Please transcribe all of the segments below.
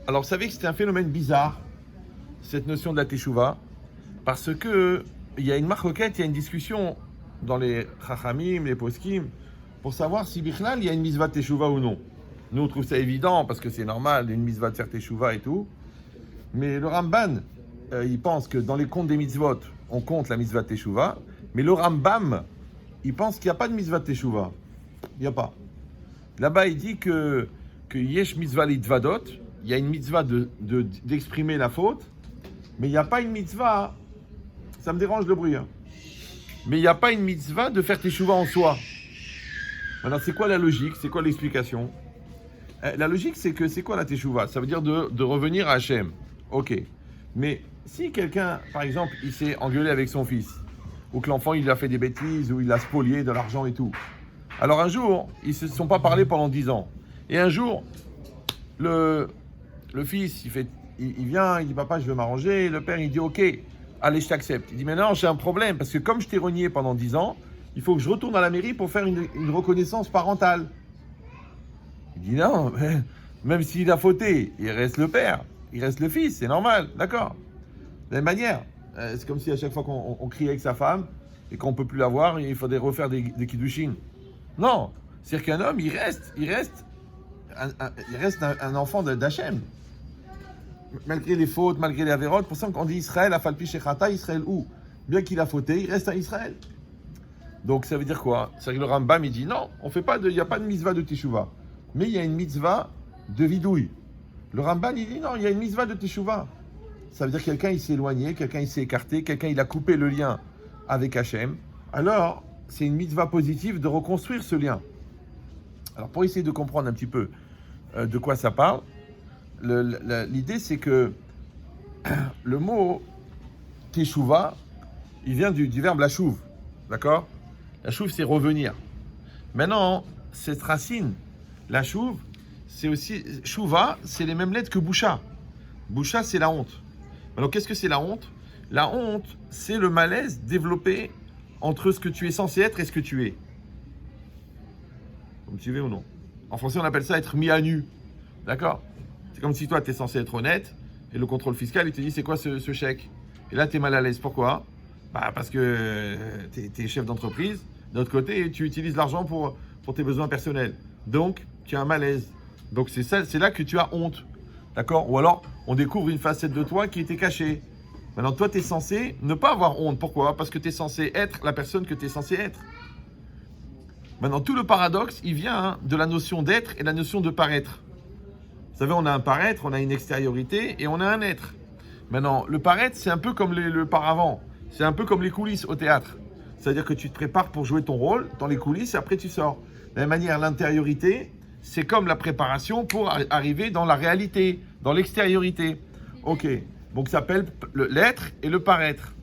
Alors, vous savez que c'est un phénomène bizarre, cette notion de la teshuva, parce que il y a une marcoquette, il y a une discussion dans les chachamim, les poskim, pour savoir si bichlal, il y a une mitzvah de teshuva ou non. Nous, on trouve ça évident, parce que c'est normal, une mitzvah de faire teshuva et tout. Mais le Ramban, il pense que dans les comptes des mitzvot, on compte la mitzvah de teshuva, mais le Rambam, il pense qu'il n'y a pas de mitzvah de teshuva. Il n'y a pas. Là-bas, il dit que yesh mitzvah litvadot, il y a une mitzvah d'exprimer la faute, mais il n'y a pas une mitzvah, ça me dérange le bruit, hein, mais il n'y a pas une mitzvah de faire teshuva en soi. Maintenant, c'est quoi la logique? C'est quoi l'explication? La logique, c'est que c'est quoi la teshuva? Ça veut dire de revenir à Hachem. Ok. Mais si quelqu'un, par exemple, il s'est engueulé avec son fils, ou que l'enfant, il a fait des bêtises, ou il a spolié de l'argent et tout, alors un jour, ils ne se sont pas parlé pendant 10 ans. Et un jour, le fils, il vient, il dit « Papa, je veux m'arranger ». Le père, il dit « Ok, allez, je t'accepte ». Il dit « Mais non, j'ai un problème, parce que comme je t'ai renié pendant 10 ans, il faut que je retourne à la mairie pour faire une reconnaissance parentale ». Il dit « Non, mais même s'il a fauté, il reste le père, il reste le fils, c'est normal, d'accord ». De la même manière, c'est comme si à chaque fois qu'on crie avec sa femme et qu'on ne peut plus la voir, il faudrait refaire des kiddushin. Non, c'est-à-dire qu'un homme, il reste un enfant d'Hachem. Malgré les fautes, malgré les avérotes, pour ça qu'on dit Israël, afalpi shechata, Israël où? Bien qu'il a fauté, il reste à Israël. Donc ça veut dire quoi? C'est-à-dire que le Rambam, il dit non, il n'y a pas de mitzvah de teshuva, mais il y a une mitzvah de vidouille. Le Rambam, il dit non, il y a une mitzvah de teshuva. Ça veut dire que quelqu'un, il s'est éloigné, quelqu'un, il s'est écarté, quelqu'un, il a coupé le lien avec Hachem. Alors, c'est une mitzvah positive de reconstruire ce lien. Alors, pour essayer de comprendre un petit peu de quoi ça parle, l'idée, c'est que le mot teshuva, il vient du verbe lashuv, d'accord? Lashuv, c'est revenir. Maintenant, cette racine, lashuv, c'est aussi, shuva, c'est les mêmes lettres que busha. Busha, c'est la honte. Alors, qu'est-ce que c'est la honte? La honte, c'est le malaise développé entre ce que tu es censé être et ce que tu es. Vous me suivez ou non? En français, on appelle ça être mis à nu. D'accord? C'est comme si toi, tu es censé être honnête et le contrôle fiscal, il te dit c'est quoi ce chèque? Et là, tu es mal à l'aise. Pourquoi? Parce que tu es chef d'entreprise. D'un autre côté, tu utilises l'argent pour tes besoins personnels. Donc, tu as un malaise. Donc, c'est là que tu as honte. D'accord? Ou alors, on découvre une facette de toi qui était cachée. Maintenant, toi, tu es censé ne pas avoir honte. Pourquoi? Parce que tu es censé être la personne que tu es censé être. Maintenant, tout le paradoxe, il vient de la notion d'être et la notion de paraître. Vous savez, on a un paraître, on a une extériorité et on a un être. Maintenant, le paraître, c'est un peu comme le paravent. C'est un peu comme les coulisses au théâtre. C'est-à-dire que tu te prépares pour jouer ton rôle dans les coulisses et après tu sors. De la même manière, l'intériorité, c'est comme la préparation pour arriver dans la réalité, dans l'extériorité. Ok. Donc, ça s'appelle l'être et le paraître.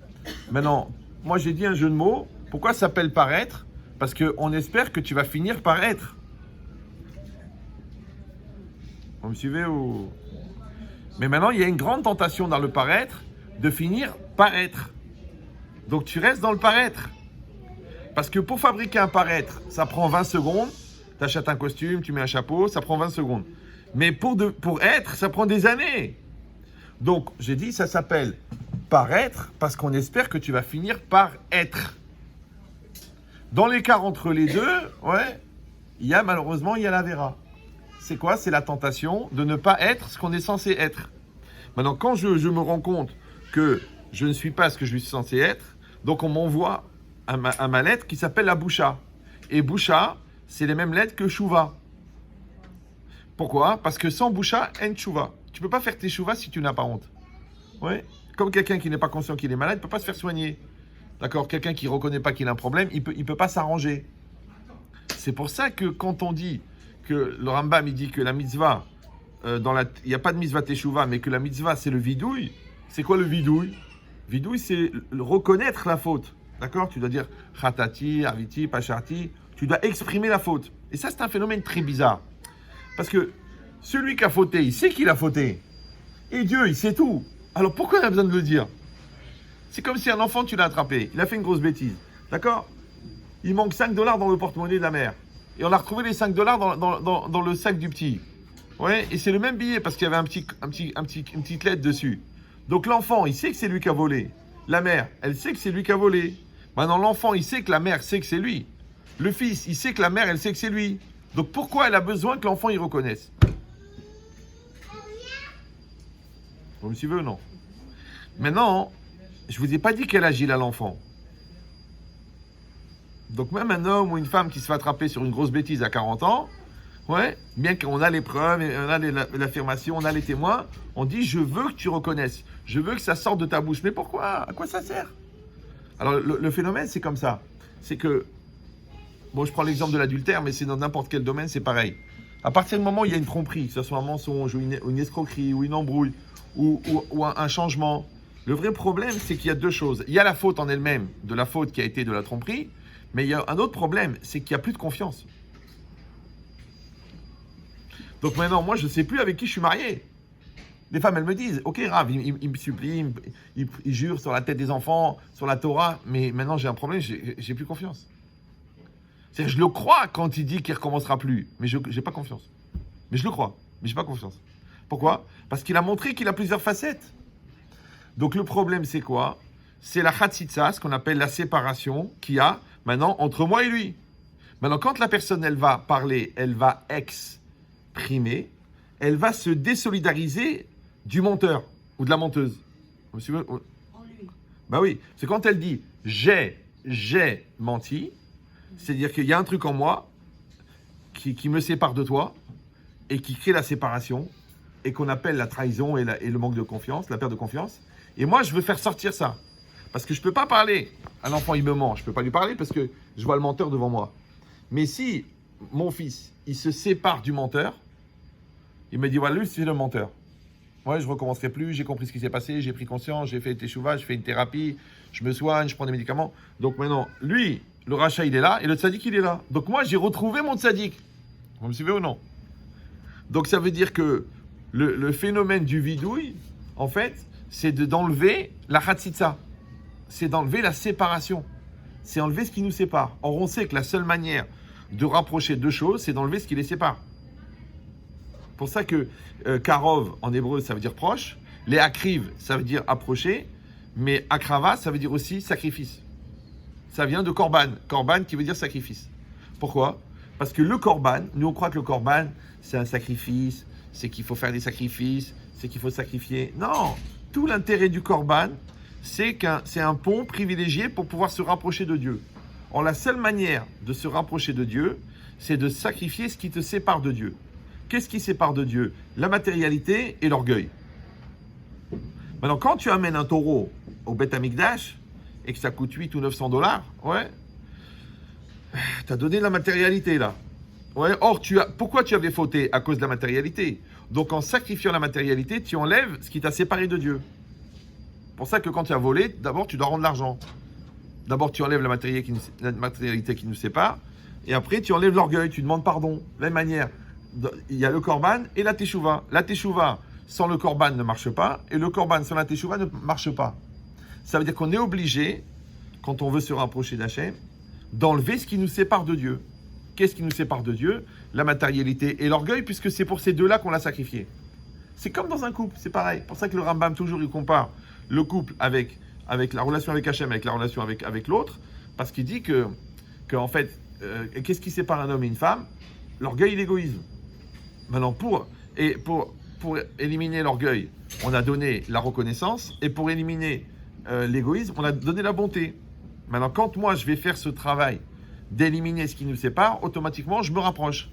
Maintenant, moi, j'ai dit un jeu de mots. Pourquoi ça s'appelle paraître? Parce qu'on espère que tu vas finir par être. Vous me suivez ou... Mais maintenant, il y a une grande tentation dans le paraître de finir par être. Donc, tu restes dans le paraître. Parce que pour fabriquer un paraître, ça prend 20 secondes. Tu achètes un costume, tu mets un chapeau, ça prend 20 secondes. Mais pour être, ça prend des années. Donc, j'ai dit, ça s'appelle paraître parce qu'on espère que tu vas finir par être. Dans l'écart entre les deux, ouais, malheureusement, il y a la vera. C'est quoi? C'est la tentation de ne pas être ce qu'on est censé être. Maintenant, quand je me rends compte que je ne suis pas ce que je suis censé être, donc on m'envoie à ma lettre qui s'appelle la boucha. Et boucha, c'est les mêmes lettres que chouva. Pourquoi? Parce que sans boucha, en chouva. Tu ne peux pas faire tes chouvas si tu n'as pas honte. Ouais. Comme quelqu'un qui n'est pas conscient qu'il est malade, il ne peut pas se faire soigner. D'accord? Quelqu'un qui ne reconnaît pas qu'il a un problème, il peut pas s'arranger. C'est pour ça que quand on dit que le Rambam, il dit que la mitzvah, il n'y a pas de mitzvah teshuva, mais que la mitzvah, c'est le vidouille. C'est quoi le vidouille? Vidouille, c'est reconnaître la faute. D'accord? Tu dois dire chatati, aviti, pacharti. Tu dois exprimer la faute. Et ça, c'est un phénomène très bizarre. Parce que celui qui a fauté, il sait qu'il a fauté. Et Dieu, il sait tout. Alors pourquoi il a besoin de le dire? C'est comme si un enfant, tu l'as attrapé. Il a fait une grosse bêtise. D'accord? Il manque $5 dans le porte-monnaie de la mère. Et on a retrouvé les $5 dans le sac du petit. Ouais, et c'est le même billet parce qu'il y avait une petite lettre dessus. Donc l'enfant, il sait que c'est lui qui a volé. La mère, elle sait que c'est lui qui a volé. Maintenant, l'enfant, il sait que la mère sait que c'est lui. Le fils, il sait que la mère, elle sait que c'est lui. Donc pourquoi elle a besoin que l'enfant, il reconnaisse? Vous me suivez ou non? Maintenant, je vous ai pas dit quel âge il a l'enfant. Donc même un homme ou une femme qui se fait attraper sur une grosse bêtise à 40 ans, ouais, bien qu'on a les preuves, on a l'affirmation, on a les témoins, on dit je veux que tu reconnaisses, je veux que ça sorte de ta bouche. Mais pourquoi? À quoi ça sert? Alors le phénomène c'est comme ça, c'est que, bon je prends l'exemple de l'adultère, mais c'est dans n'importe quel domaine c'est pareil. À partir du moment où il y a une tromperie, que ce soit un mensonge ou une escroquerie ou une embrouille ou un changement, le vrai problème c'est qu'il y a deux choses. Il y a la faute en elle-même, de la faute qui a été de la tromperie, mais il y a un autre problème, c'est qu'il n'y a plus de confiance. Donc maintenant, moi, je ne sais plus avec qui je suis marié. Les femmes, elles me disent, ok, Rav, il me supplie, il jure sur la tête des enfants, sur la Torah, mais maintenant j'ai un problème, j'ai plus confiance. C'est-à-dire, je le crois quand il dit qu'il ne recommencera plus, mais je n'ai pas confiance. Mais je le crois, mais je n'ai pas confiance. Pourquoi? Parce qu'il a montré qu'il a plusieurs facettes. Donc le problème, c'est quoi? C'est la chatzitza, ce qu'on appelle la séparation qu'il y a maintenant entre moi et lui. Maintenant, quand la personne, elle va parler, elle va exprimer, elle va se désolidariser du menteur ou de la menteuse. Vous suivez? En lui. Bah oui, c'est quand elle dit j'ai menti, c'est-à-dire qu'il y a un truc en moi qui me sépare de toi et qui crée la séparation et qu'on appelle la trahison et le manque de confiance, la perte de confiance. Et moi, je veux faire sortir ça. Parce que je ne peux pas parler. Un enfant, il me ment. Je ne peux pas lui parler parce que je vois le menteur devant moi. Mais si mon fils, il se sépare du menteur, il me dit, voilà, lui, c'est le menteur. Ouais, je ne recommencerai plus, j'ai compris ce qui s'est passé, j'ai pris conscience, j'ai fait teshuva, je fais une thérapie, je me soigne, je prends des médicaments. Donc maintenant, lui, le rachat, il est là et le tzaddik, il est là. Donc moi, j'ai retrouvé mon tzaddik. Vous me suivez ou non? Donc ça veut dire que le phénomène du vidouille, en fait, c'est d'enlever la chatzitza. C'est d'enlever la séparation. C'est enlever ce qui nous sépare. Or, on sait que la seule manière de rapprocher deux choses, c'est d'enlever ce qui les sépare. Pour ça que karov, en hébreu, ça veut dire proche. Les akriv, ça veut dire approcher. Mais akrava, ça veut dire aussi sacrifice. Ça vient de korban. Korban qui veut dire sacrifice. Pourquoi? Parce que le korban, nous on croit que le korban, c'est un sacrifice, c'est qu'il faut faire des sacrifices, c'est qu'il faut sacrifier. Non! Tout l'intérêt du korban, c'est un pont privilégié pour pouvoir se rapprocher de Dieu. Or, la seule manière de se rapprocher de Dieu, c'est de sacrifier ce qui te sépare de Dieu. Qu'est-ce qui sépare de Dieu? La matérialité et l'orgueil. Maintenant, quand tu amènes un taureau au Beth Amikdash et que ça coûte 8 ou 900 $, ouais, tu as donné de la matérialité là. Ouais, or, pourquoi tu avais fauté? À cause de la matérialité. Donc, en sacrifiant la matérialité, tu enlèves ce qui t'a séparé de Dieu. C'est pour ça que quand tu as volé, d'abord, tu dois rendre l'argent. D'abord, tu enlèves la matérialité qui nous sépare. Et après, tu enlèves l'orgueil, tu demandes pardon. De la même manière, il y a le korban et la teshuva. La teshuva, sans le korban, ne marche pas. Et le korban, sans la teshuva, ne marche pas. Ça veut dire qu'on est obligé, quand on veut se rapprocher d'Hachem, d'enlever ce qui nous sépare de Dieu. Qu'est-ce qui nous sépare de Dieu? La matérialité et l'orgueil, puisque c'est pour ces deux-là qu'on l'a sacrifié. C'est comme dans un couple, c'est pareil. C'est pour ça que le Rambam, toujours, il compare le couple avec la relation avec Hachem, avec la relation avec l'autre, parce qu'il dit que en fait, qu'est-ce qui sépare un homme et une femme? L'orgueil et l'égoïsme. Maintenant, pour éliminer l'orgueil, on a donné la reconnaissance, et pour éliminer l'égoïsme, on a donné la bonté. Maintenant, quand moi, je vais faire ce travail d'éliminer ce qui nous sépare, automatiquement, je me rapproche.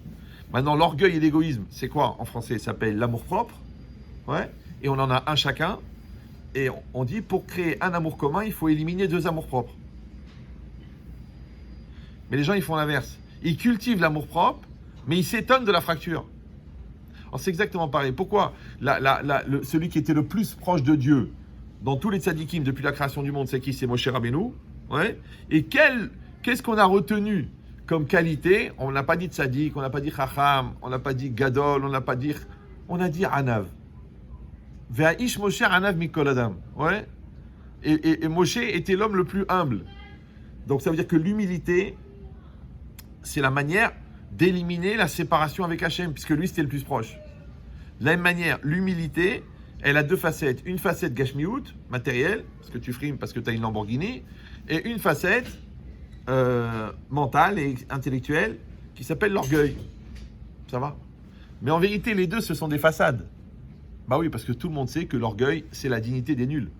Maintenant, l'orgueil et l'égoïsme, c'est quoi? En français, ça s'appelle l'amour-propre. Ouais. Et on en a un chacun. Et on dit, pour créer un amour commun, il faut éliminer deux amours-propres. Mais les gens, ils font l'inverse. Ils cultivent l'amour-propre, mais ils s'étonnent de la fracture. Alors, c'est exactement pareil. Pourquoi celui qui était le plus proche de Dieu, dans tous les tzadikim depuis la création du monde, c'est qui? C'est Moshe Rabbeinu. Ouais. Et qu'est-ce qu'on a retenu comme qualité? On n'a pas dit tzadik, on n'a pas dit chacham, on n'a pas dit gadol, on a dit anav. Ve'aish Moshe anav mikol adam. Ouais. Et Moshe était l'homme le plus humble. Donc ça veut dire que l'humilité, c'est la manière d'éliminer la séparation avec Hachem, puisque lui c'était le plus proche. De la même manière, l'humilité, elle a deux facettes. Une facette gashmiout, matérielle, parce que tu frimes parce que tu as une Lamborghini, et une facette mentale et intellectuelle qui s'appelle l'orgueil. Ça va? Mais en vérité, les deux, ce sont des façades. Bah oui, parce que tout le monde sait que l'orgueil, c'est la dignité des nuls.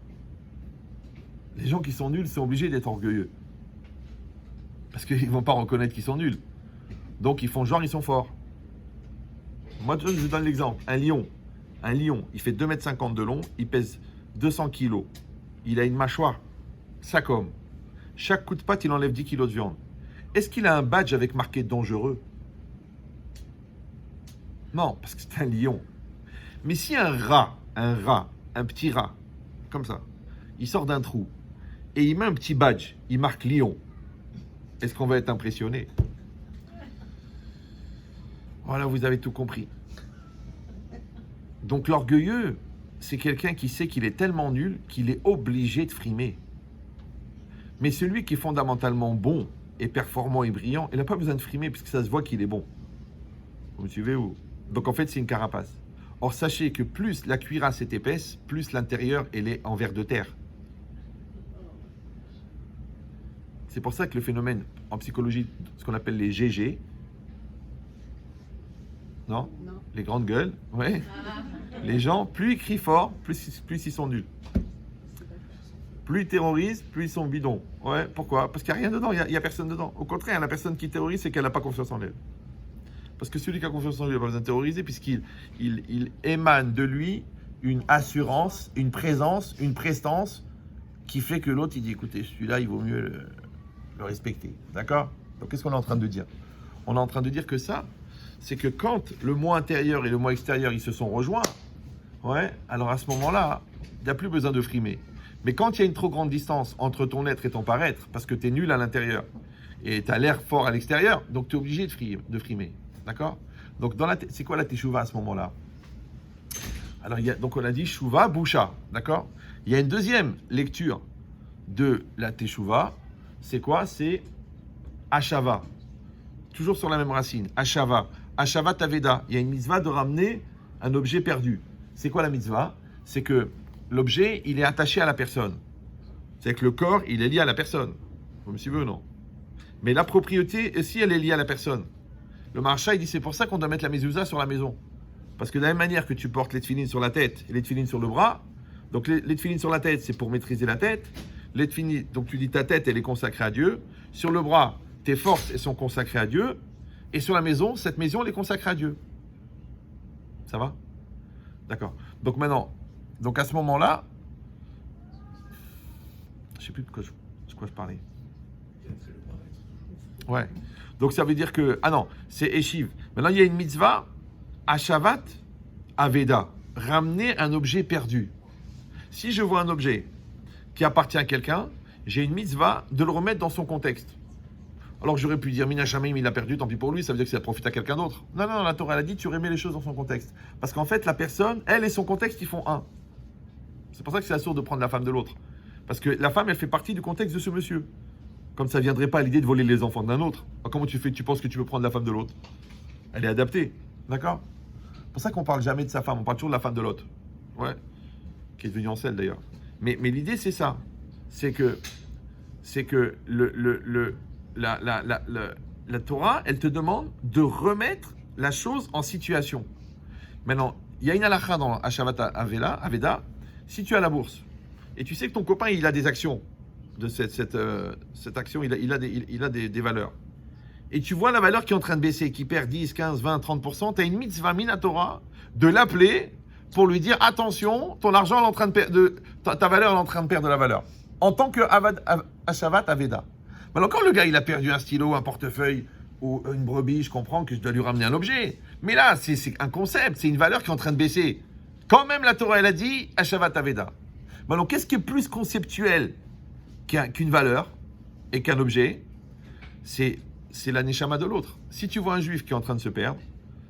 Les gens qui sont nuls sont obligés d'être orgueilleux. Parce qu'ils ne vont pas reconnaître qu'ils sont nuls. Donc ils font genre, ils sont forts. Moi, je vous donne l'exemple. Un lion, il fait 2,50 m de long, il pèse 200 kg. Il a une mâchoire, 5 hommes. Chaque coup de patte, il enlève 10 kg de viande. Est-ce qu'il a un badge avec marqué dangereux? Non, parce que c'est un lion. Mais si un petit rat, comme ça, il sort d'un trou et il met un petit badge, il marque lion, est-ce qu'on va être impressionné? Voilà, vous avez tout compris. Donc l'orgueilleux, c'est quelqu'un qui sait qu'il est tellement nul qu'il est obligé de frimer. Mais celui qui est fondamentalement bon et performant et brillant, il n'a pas besoin de frimer puisque ça se voit qu'il est bon. Vous me suivez où? Donc en fait, c'est une carapace. Or, sachez que plus la cuirasse est épaisse, plus l'intérieur, elle est en verre de terre. C'est pour ça que le phénomène en psychologie, ce qu'on appelle les GG, non? Les grandes gueules, ouais. Les gens, plus ils crient fort, plus ils sont nuls. Plus ils terrorisent, plus ils sont bidons. Ouais, pourquoi? Parce qu'il n'y a rien dedans, il n'y a personne dedans. Au contraire, la personne qui terrorise, c'est qu'elle n'a pas confiance en elle. Parce que celui qui a confiance en lui n'a pas besoin de terroriser, puisqu'il émane de lui une assurance, une présence, une prestance qui fait que l'autre, il dit, écoutez, celui-là, il vaut mieux le respecter. D'accord? Donc, qu'est-ce qu'on est en train de dire? On est en train de dire que ça, c'est que quand le moi intérieur et le moi extérieur, ils se sont rejoints, ouais, alors à ce moment-là, il n'y a plus besoin de frimer. Mais quand il y a une trop grande distance entre ton être et ton paraître, parce que tu es nul à l'intérieur et tu as l'air fort à l'extérieur, donc tu es obligé de frimer. D'accord? Donc, c'est quoi la teshuva à ce moment-là? Alors, donc on a dit Shuva, Boucha. D'accord? Il y a une deuxième lecture de la teshuva. C'est quoi? C'est Ashava. Toujours sur la même racine. Ashava. Ashava Taveda. Il y a une mitzvah de ramener un objet perdu. C'est quoi la mitzvah? C'est que l'objet, il est attaché à la personne. C'est que le corps, il est lié à la personne. Vous me suivez ou non? Mais la propriété, si elle est liée à la personne. Le marcha, il dit c'est pour ça qu'on doit mettre la mezouza sur la maison. Parce que de la même manière que tu portes les tefilines sur la tête et les tefilines sur le bras, donc les tefilines sur la tête, c'est pour maîtriser la tête. Les tefilines, donc tu dis ta tête, elle est consacrée à Dieu. Sur le bras, tes forces, elles sont consacrées à Dieu. Et sur la maison, cette maison, elle est consacrée à Dieu. Ça va? D'accord. Donc maintenant, donc à ce moment-là, je ne sais plus de quoi je parlais. Ouais. Donc ça veut dire que... Ah non, c'est Eshiv. Maintenant, il y a une mitzvah, Ashavat Aveda, ramener un objet perdu. Si je vois un objet qui appartient à quelqu'un, j'ai une mitzvah de le remettre dans son contexte. Alors j'aurais pu dire, Mina Shamaim, il a perdu, tant pis pour lui, ça veut dire que ça profite à quelqu'un d'autre. Non, non, la Torah, elle a dit, tu remets les choses dans son contexte. Parce qu'en fait, la personne, elle et son contexte, ils font un. C'est pour ça que c'est assourd de prendre la femme de l'autre. Parce que la femme, elle fait partie du contexte de ce monsieur. Comme ça ne viendrait pas à l'idée de voler les enfants d'un autre. Alors, comment tu fais? Tu penses que tu veux prendre la femme de l'autre? Elle est adaptée. D'accord? C'est pour ça qu'on ne parle jamais de sa femme. On parle toujours de la femme de l'autre. Ouais. Qui est devenue en selle d'ailleurs. Mais l'idée, c'est ça. C'est que la Torah, elle te demande de remettre la chose en situation. Maintenant, il y a une halakha dans Ashavat Aveda. Si tu as la bourse et tu sais que ton copain, il a des actions de cette action, il a des valeurs. Et tu vois la valeur qui est en train de baisser, qui perd 10, 15, 20, 30%, tu as une mitzvah minatora de l'appeler pour lui dire attention, ton argent est en train de perdre, ta valeur est en train de perdre de la valeur. En tant que Ashavat Aveda. Maintenant, quand le gars il a perdu un stylo, un portefeuille ou une brebis, je comprends que je dois lui ramener un objet. Mais là, c'est un concept, c'est une valeur qui est en train de baisser. Quand même, la Torah, elle a dit Ashavat Aveda. Maintenant, qu'est-ce qui est plus conceptuel qu'une valeur et qu'un objet? C'est la neshama de l'autre. Si tu vois un juif qui est en train de se perdre,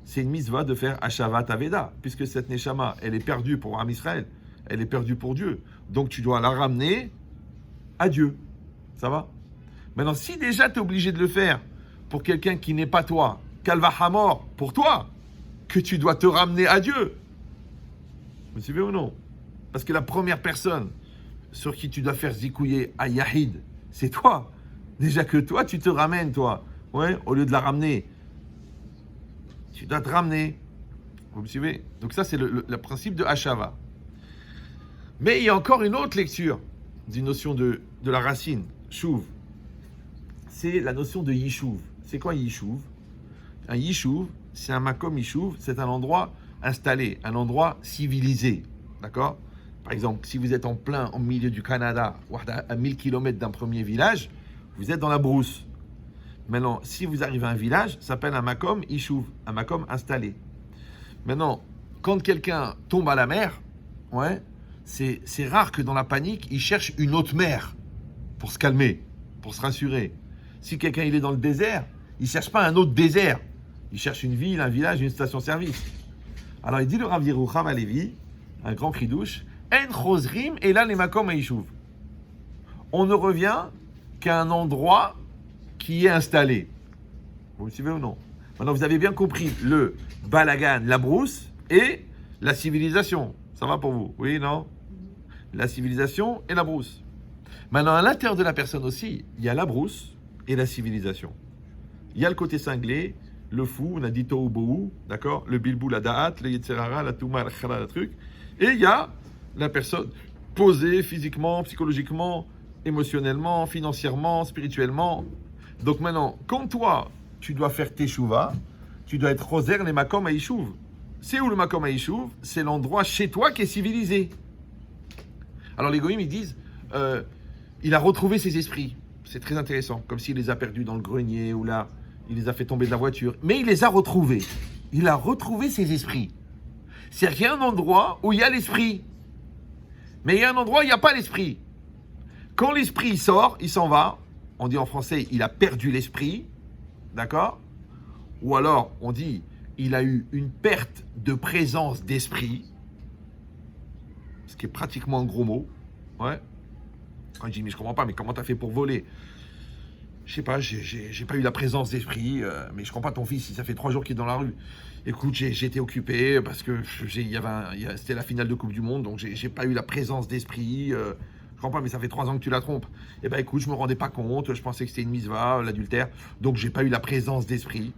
c'est une mitzvah de faire Ashavat Aveda, puisque cette neshama, elle est perdue pour Am Israël, elle est perdue pour Dieu. Donc tu dois la ramener à Dieu. Ça va? Maintenant, si déjà tu es obligé de le faire pour quelqu'un qui n'est pas toi, Kalva Hamor, pour toi, que tu dois te ramener à Dieu, Vous suivez ou non? Parce que la première personne sur qui tu dois faire zikouiller à Yahid, c'est toi. Déjà que toi, tu te ramènes, toi. Ouais, au lieu de la ramener. Tu dois te ramener. Vous me suivez? Donc ça, c'est le principe de Hashava. Mais il y a encore une autre lecture d'une notion de la racine, Shuv. C'est la notion de Yishuv. C'est quoi Yishuv? Un Yishuv, c'est un makom Yishuv, c'est un endroit installé, un endroit civilisé. D'accord? Par exemple, si vous êtes en plein au milieu du Canada, à 1000 km d'un premier village, vous êtes dans la brousse. Maintenant, si vous arrivez à un village, ça s'appelle un makom Yishuv, un makom installé. Maintenant, quand quelqu'un tombe à la mer, ouais, c'est rare que dans la panique, il cherche une autre mer pour se calmer, pour se rassurer. Si quelqu'un il est dans le désert, il ne cherche pas un autre désert. Il cherche une ville, un village, une station-service. Alors il dit le Rav Yerucham Halevi, un grand chidouche, En chosrim et là les makom haïchouv. On ne revient qu'à un endroit qui est installé. Vous me suivez ou non? Maintenant vous avez bien compris le balagan, la brousse et la civilisation. Ça va pour vous? Oui, non? La civilisation et la brousse. Maintenant à l'intérieur de la personne aussi, il y a la brousse et la civilisation. Il y a le côté cinglé, le fou, on a dit tohu bohu, d'accord? Le bilbou, la da'at, le yetzerara, la touma, la khara, le truc. Et il y a la personne posée physiquement, psychologiquement, émotionnellement, financièrement, spirituellement. Donc maintenant, quand toi, tu dois faire teshuva, tu dois être roser les makom haïchouv. C'est où le makom haïchouv? C'est l'endroit chez toi qui est civilisé. Alors les goïms, ils disent, il a retrouvé ses esprits. C'est très intéressant, comme s'il les a perdus dans le grenier ou là, il les a fait tomber de la voiture. Mais il les a retrouvés. Il a retrouvé ses esprits. C'est-à-dire qu'il y a un endroit où il y a l'esprit. Mais il y a un endroit où il n'y a pas l'esprit. Quand l'esprit sort, il s'en va. On dit en français, il a perdu l'esprit. D'accord? Ou alors, on dit, il a eu une perte de présence d'esprit. Ce qui est pratiquement un gros mot. Ouais. Quand je dis, mais je comprends pas, mais comment t'as fait pour voler? Je sais pas, j'ai pas eu la présence d'esprit, mais je comprends pas ton fils, si ça fait 3 jours qu'il est dans la rue. Écoute, j'ai été occupé parce que c'était la finale de Coupe du Monde, donc j'ai pas eu la présence d'esprit. Je comprends pas, mais ça fait 3 ans que tu la trompes. Eh ben écoute, je me rendais pas compte, je pensais que c'était une misva, l'adultère, donc j'ai pas eu la présence d'esprit.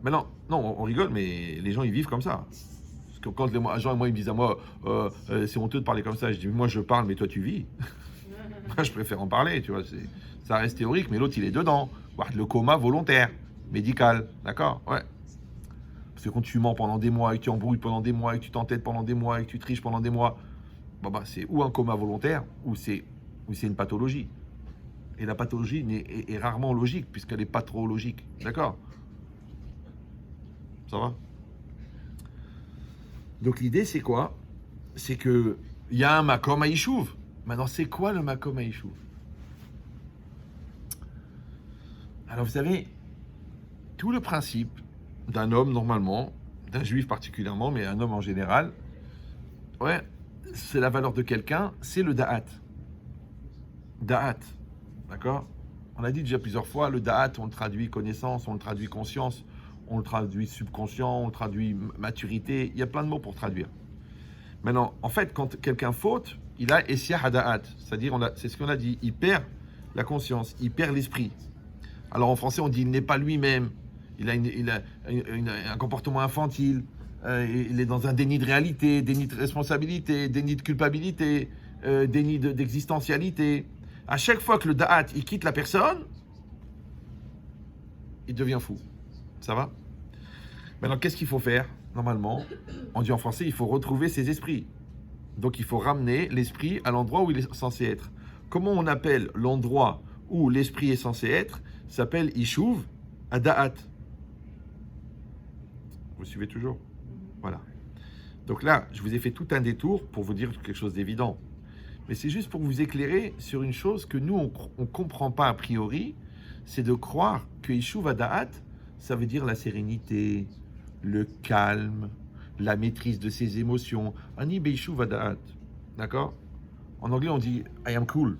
Mais non, on rigole, mais les gens ils vivent comme ça. Parce que quand les gens moi ils me disent à moi, c'est honteux de parler comme ça, je dis moi je parle, mais toi tu vis. Moi je préfère en parler, tu vois, ça reste théorique, mais l'autre il est dedans. Le coma volontaire, médical, d'accord? Ouais. Parce que quand tu mens pendant des mois, et que tu embrouilles pendant des mois, et que tu t'entêtes pendant des mois, et que tu triches pendant des mois, c'est ou un coma volontaire, ou c'est une pathologie. Et la pathologie est rarement logique, puisqu'elle n'est pas trop logique, d'accord? Ça va? Donc l'idée c'est quoi? C'est que il y a un makom haïchouv. Maintenant c'est quoi le makom haïchouv? Alors vous savez, tout le principe d'un homme normalement, d'un juif particulièrement, mais un homme en général, ouais, c'est la valeur de quelqu'un, c'est le da'at. Da'at, d'accord? On l'a dit déjà plusieurs fois, le da'at, on le traduit connaissance, on le traduit conscience, on le traduit subconscient, on le traduit maturité, il y a plein de mots pour traduire. Maintenant, en fait, quand quelqu'un faute, il a esiyah da'at, c'est-à-dire, c'est ce qu'on a dit, il perd la conscience, il perd l'esprit. Alors en français, on dit il n'est pas lui-même, il a un comportement infantile, il est dans un déni de réalité, déni de responsabilité, déni de culpabilité, déni d'existentialité. À chaque fois que le da'at, il quitte la personne, il devient fou. Ça va? Maintenant, qu'est-ce qu'il faut faire, normalement? On dit en français, il faut retrouver ses esprits. Donc il faut ramener l'esprit à l'endroit où il est censé être. Comment on appelle l'endroit où l'esprit est censé être? Ça s'appelle Ishuv Ada'at. Vous suivez toujours? Voilà. Donc là, je vous ai fait tout un détour pour vous dire quelque chose d'évident. Mais c'est juste pour vous éclairer sur une chose que nous, on ne comprend pas a priori, c'est de croire que Ishuv Ada'at, ça veut dire la sérénité, le calme, la maîtrise de ses émotions. Ani Beishuv Ada'at. D'accord? En anglais, on dit I am cool.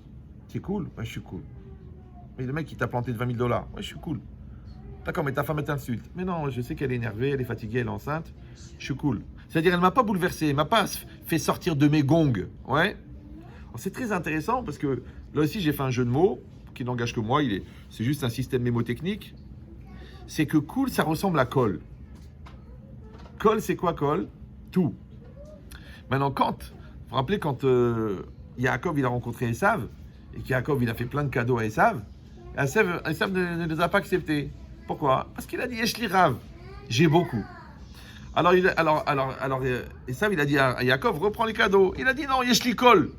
Tu es cool? Ouais, je suis cool. Mais le mec, il t'a planté de $20,000. Ouais, je suis cool. D'accord, mais ta femme t'insulte. Mais non, je sais qu'elle est énervée, elle est fatiguée, elle est enceinte. Je suis cool. C'est-à-dire, elle ne m'a pas bouleversé, elle ne m'a pas fait sortir de mes gongs. Ouais. Alors, c'est très intéressant parce que là aussi, j'ai fait un jeu de mots qui n'engage que moi. C'est juste un système mémotechnique. C'est que cool, ça ressemble à col. Col, c'est quoi col? Tout. Maintenant, vous vous rappelez quand Yaakov il a rencontré Esav et qu'Yaakov il a fait plein de cadeaux à Esav, Esav ne les a pas acceptés. Pourquoi? Parce qu'il a dit Yeshli Rav, j'ai beaucoup. Alors Esav il a dit à Yaakov, reprends les cadeaux. Il a dit non, Yeshli Kol,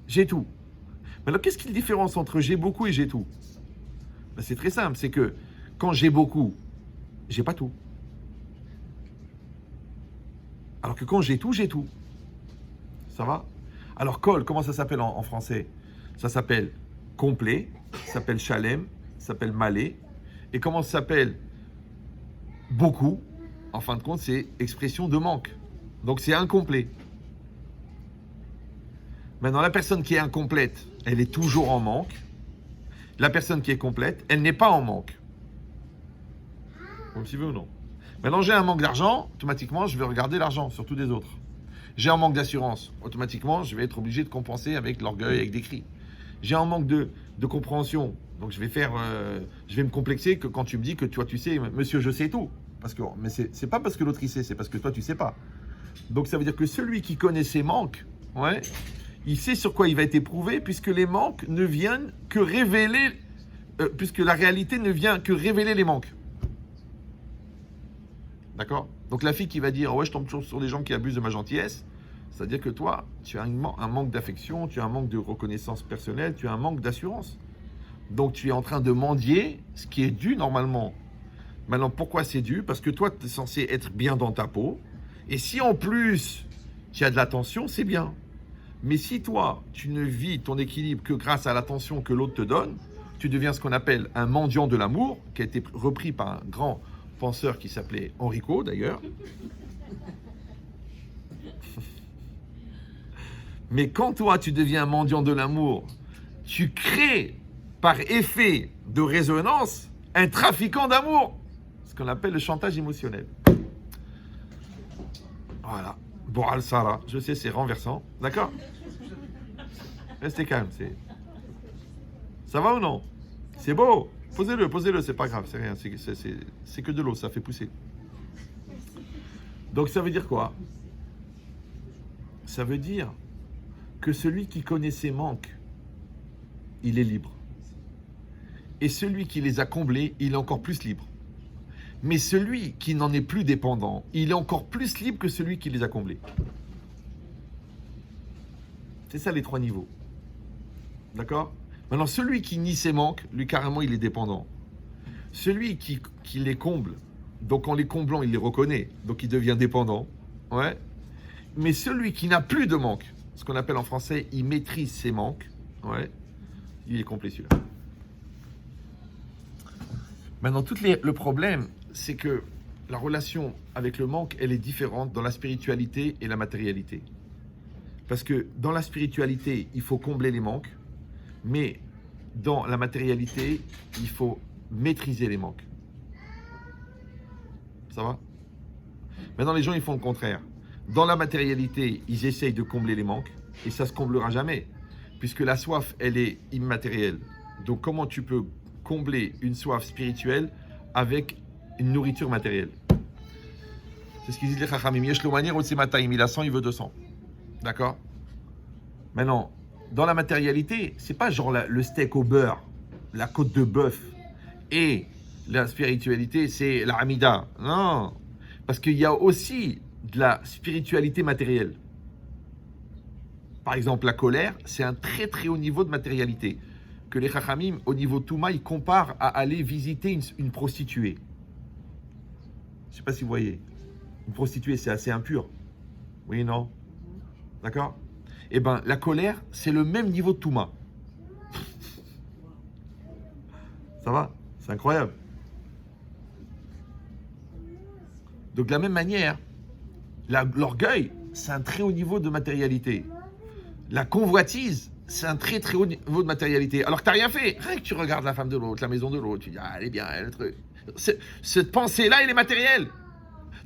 j'ai tout. Maintenant, qu'est-ce qui est la différence entre j'ai beaucoup et j'ai tout? Ben, c'est très simple, c'est que quand j'ai beaucoup, j'ai pas tout. Alors que quand j'ai tout, j'ai tout. Ça va? Alors, kol, comment ça s'appelle en français? Ça s'appelle complet, ça s'appelle shalem, ça s'appelle malé. Et comment ça s'appelle beaucoup? En fin de compte, c'est expression de manque. Donc, c'est incomplet. Maintenant, la personne qui est incomplète, elle est toujours en manque. La personne qui est complète, elle n'est pas en manque. Comme si veut ou non. Maintenant, j'ai un manque d'argent, automatiquement, je vais regarder l'argent, surtout des autres. J'ai un manque d'assurance, automatiquement, je vais être obligé de compenser avec l'orgueil, avec des cris. J'ai un manque de compréhension, donc je vais me complexer que quand tu me dis que toi tu sais, monsieur, je sais tout. Mais c'est pas parce que l'autre il sait, c'est parce que toi tu sais pas. Donc ça veut dire que celui qui connaît ses manques, ouais, il sait sur quoi il va être éprouvé, puisque les manques ne viennent que révéler, puisque la réalité ne vient que révéler les manques. D'accord? Donc la fille qui va dire « Ouais, je tombe toujours sur des gens qui abusent de ma gentillesse », c'est-à-dire que toi, tu as un manque d'affection, tu as un manque de reconnaissance personnelle, tu as un manque d'assurance. Donc tu es en train de mendier ce qui est dû normalement. Maintenant, pourquoi c'est dû? Parce que toi, tu es censé être bien dans ta peau. Et si en plus, tu as de l'attention, c'est bien. Mais si toi, tu ne vis ton équilibre que grâce à l'attention que l'autre te donne, tu deviens ce qu'on appelle un mendiant de l'amour, qui a été repris par un grand penseur qui s'appelait Enrico d'ailleurs. Mais quand toi tu deviens un mendiant de l'amour, tu crées par effet de résonance un trafiquant d'amour, ce qu'on appelle le chantage émotionnel. Voilà. Boral Sarah, je sais, c'est renversant, d'accord? Restez calme, ça va ou non? C'est beau. Posez-le, c'est pas grave, c'est rien, c'est que de l'eau, ça fait pousser. Donc ça veut dire quoi? Ça veut dire que celui qui connaît ses manques, il est libre. Et celui qui les a comblés, il est encore plus libre. Mais celui qui n'en est plus dépendant, il est encore plus libre que celui qui les a comblés. C'est ça les trois niveaux. D'accord? Maintenant, celui qui nie ses manques, lui, carrément, il est dépendant. Celui qui les comble, donc en les comblant, il les reconnaît, donc il devient dépendant. Ouais. Mais celui qui n'a plus de manque, ce qu'on appelle en français, il maîtrise ses manques, ouais, il est complet celui-là. Maintenant, le problème, c'est que la relation avec le manque, elle est différente dans la spiritualité et la matérialité. Parce que dans la spiritualité, il faut combler les manques. Mais dans la matérialité, il faut maîtriser les manques. Ça va? Maintenant, les gens, ils font le contraire. Dans la matérialité, ils essayent de combler les manques, et ça ne se comblera jamais, puisque la soif, elle est immatérielle. Donc, comment tu peux combler une soif spirituelle avec une nourriture matérielle? C'est ce qu'ils disent les Chachamim. Yesh lo manier otse matayim. Il a 100, il veut 200. D'accord? Maintenant, dans la matérialité, c'est pas genre le steak au beurre, la côte de bœuf, et la spiritualité, c'est la Hamida. Non, parce qu'il y a aussi de la spiritualité matérielle. Par exemple, la colère, c'est un très très haut niveau de matérialité, que les Chachamim, au niveau Touma, ils comparent à aller visiter une prostituée. Je ne sais pas si vous voyez. Une prostituée, c'est assez impur. Oui, non? D'accord? Eh bien, la colère, c'est le même niveau de Touma. Ça va? C'est incroyable. Donc, de la même manière, l'orgueil, c'est un très haut niveau de matérialité. La convoitise, c'est un très très haut niveau de matérialité. Alors que tu n'as rien fait. Rien que tu regardes la femme de l'autre, la maison de l'autre, tu dis, ah, elle est bien, elle est truc. Cette pensée-là, elle est matérielle.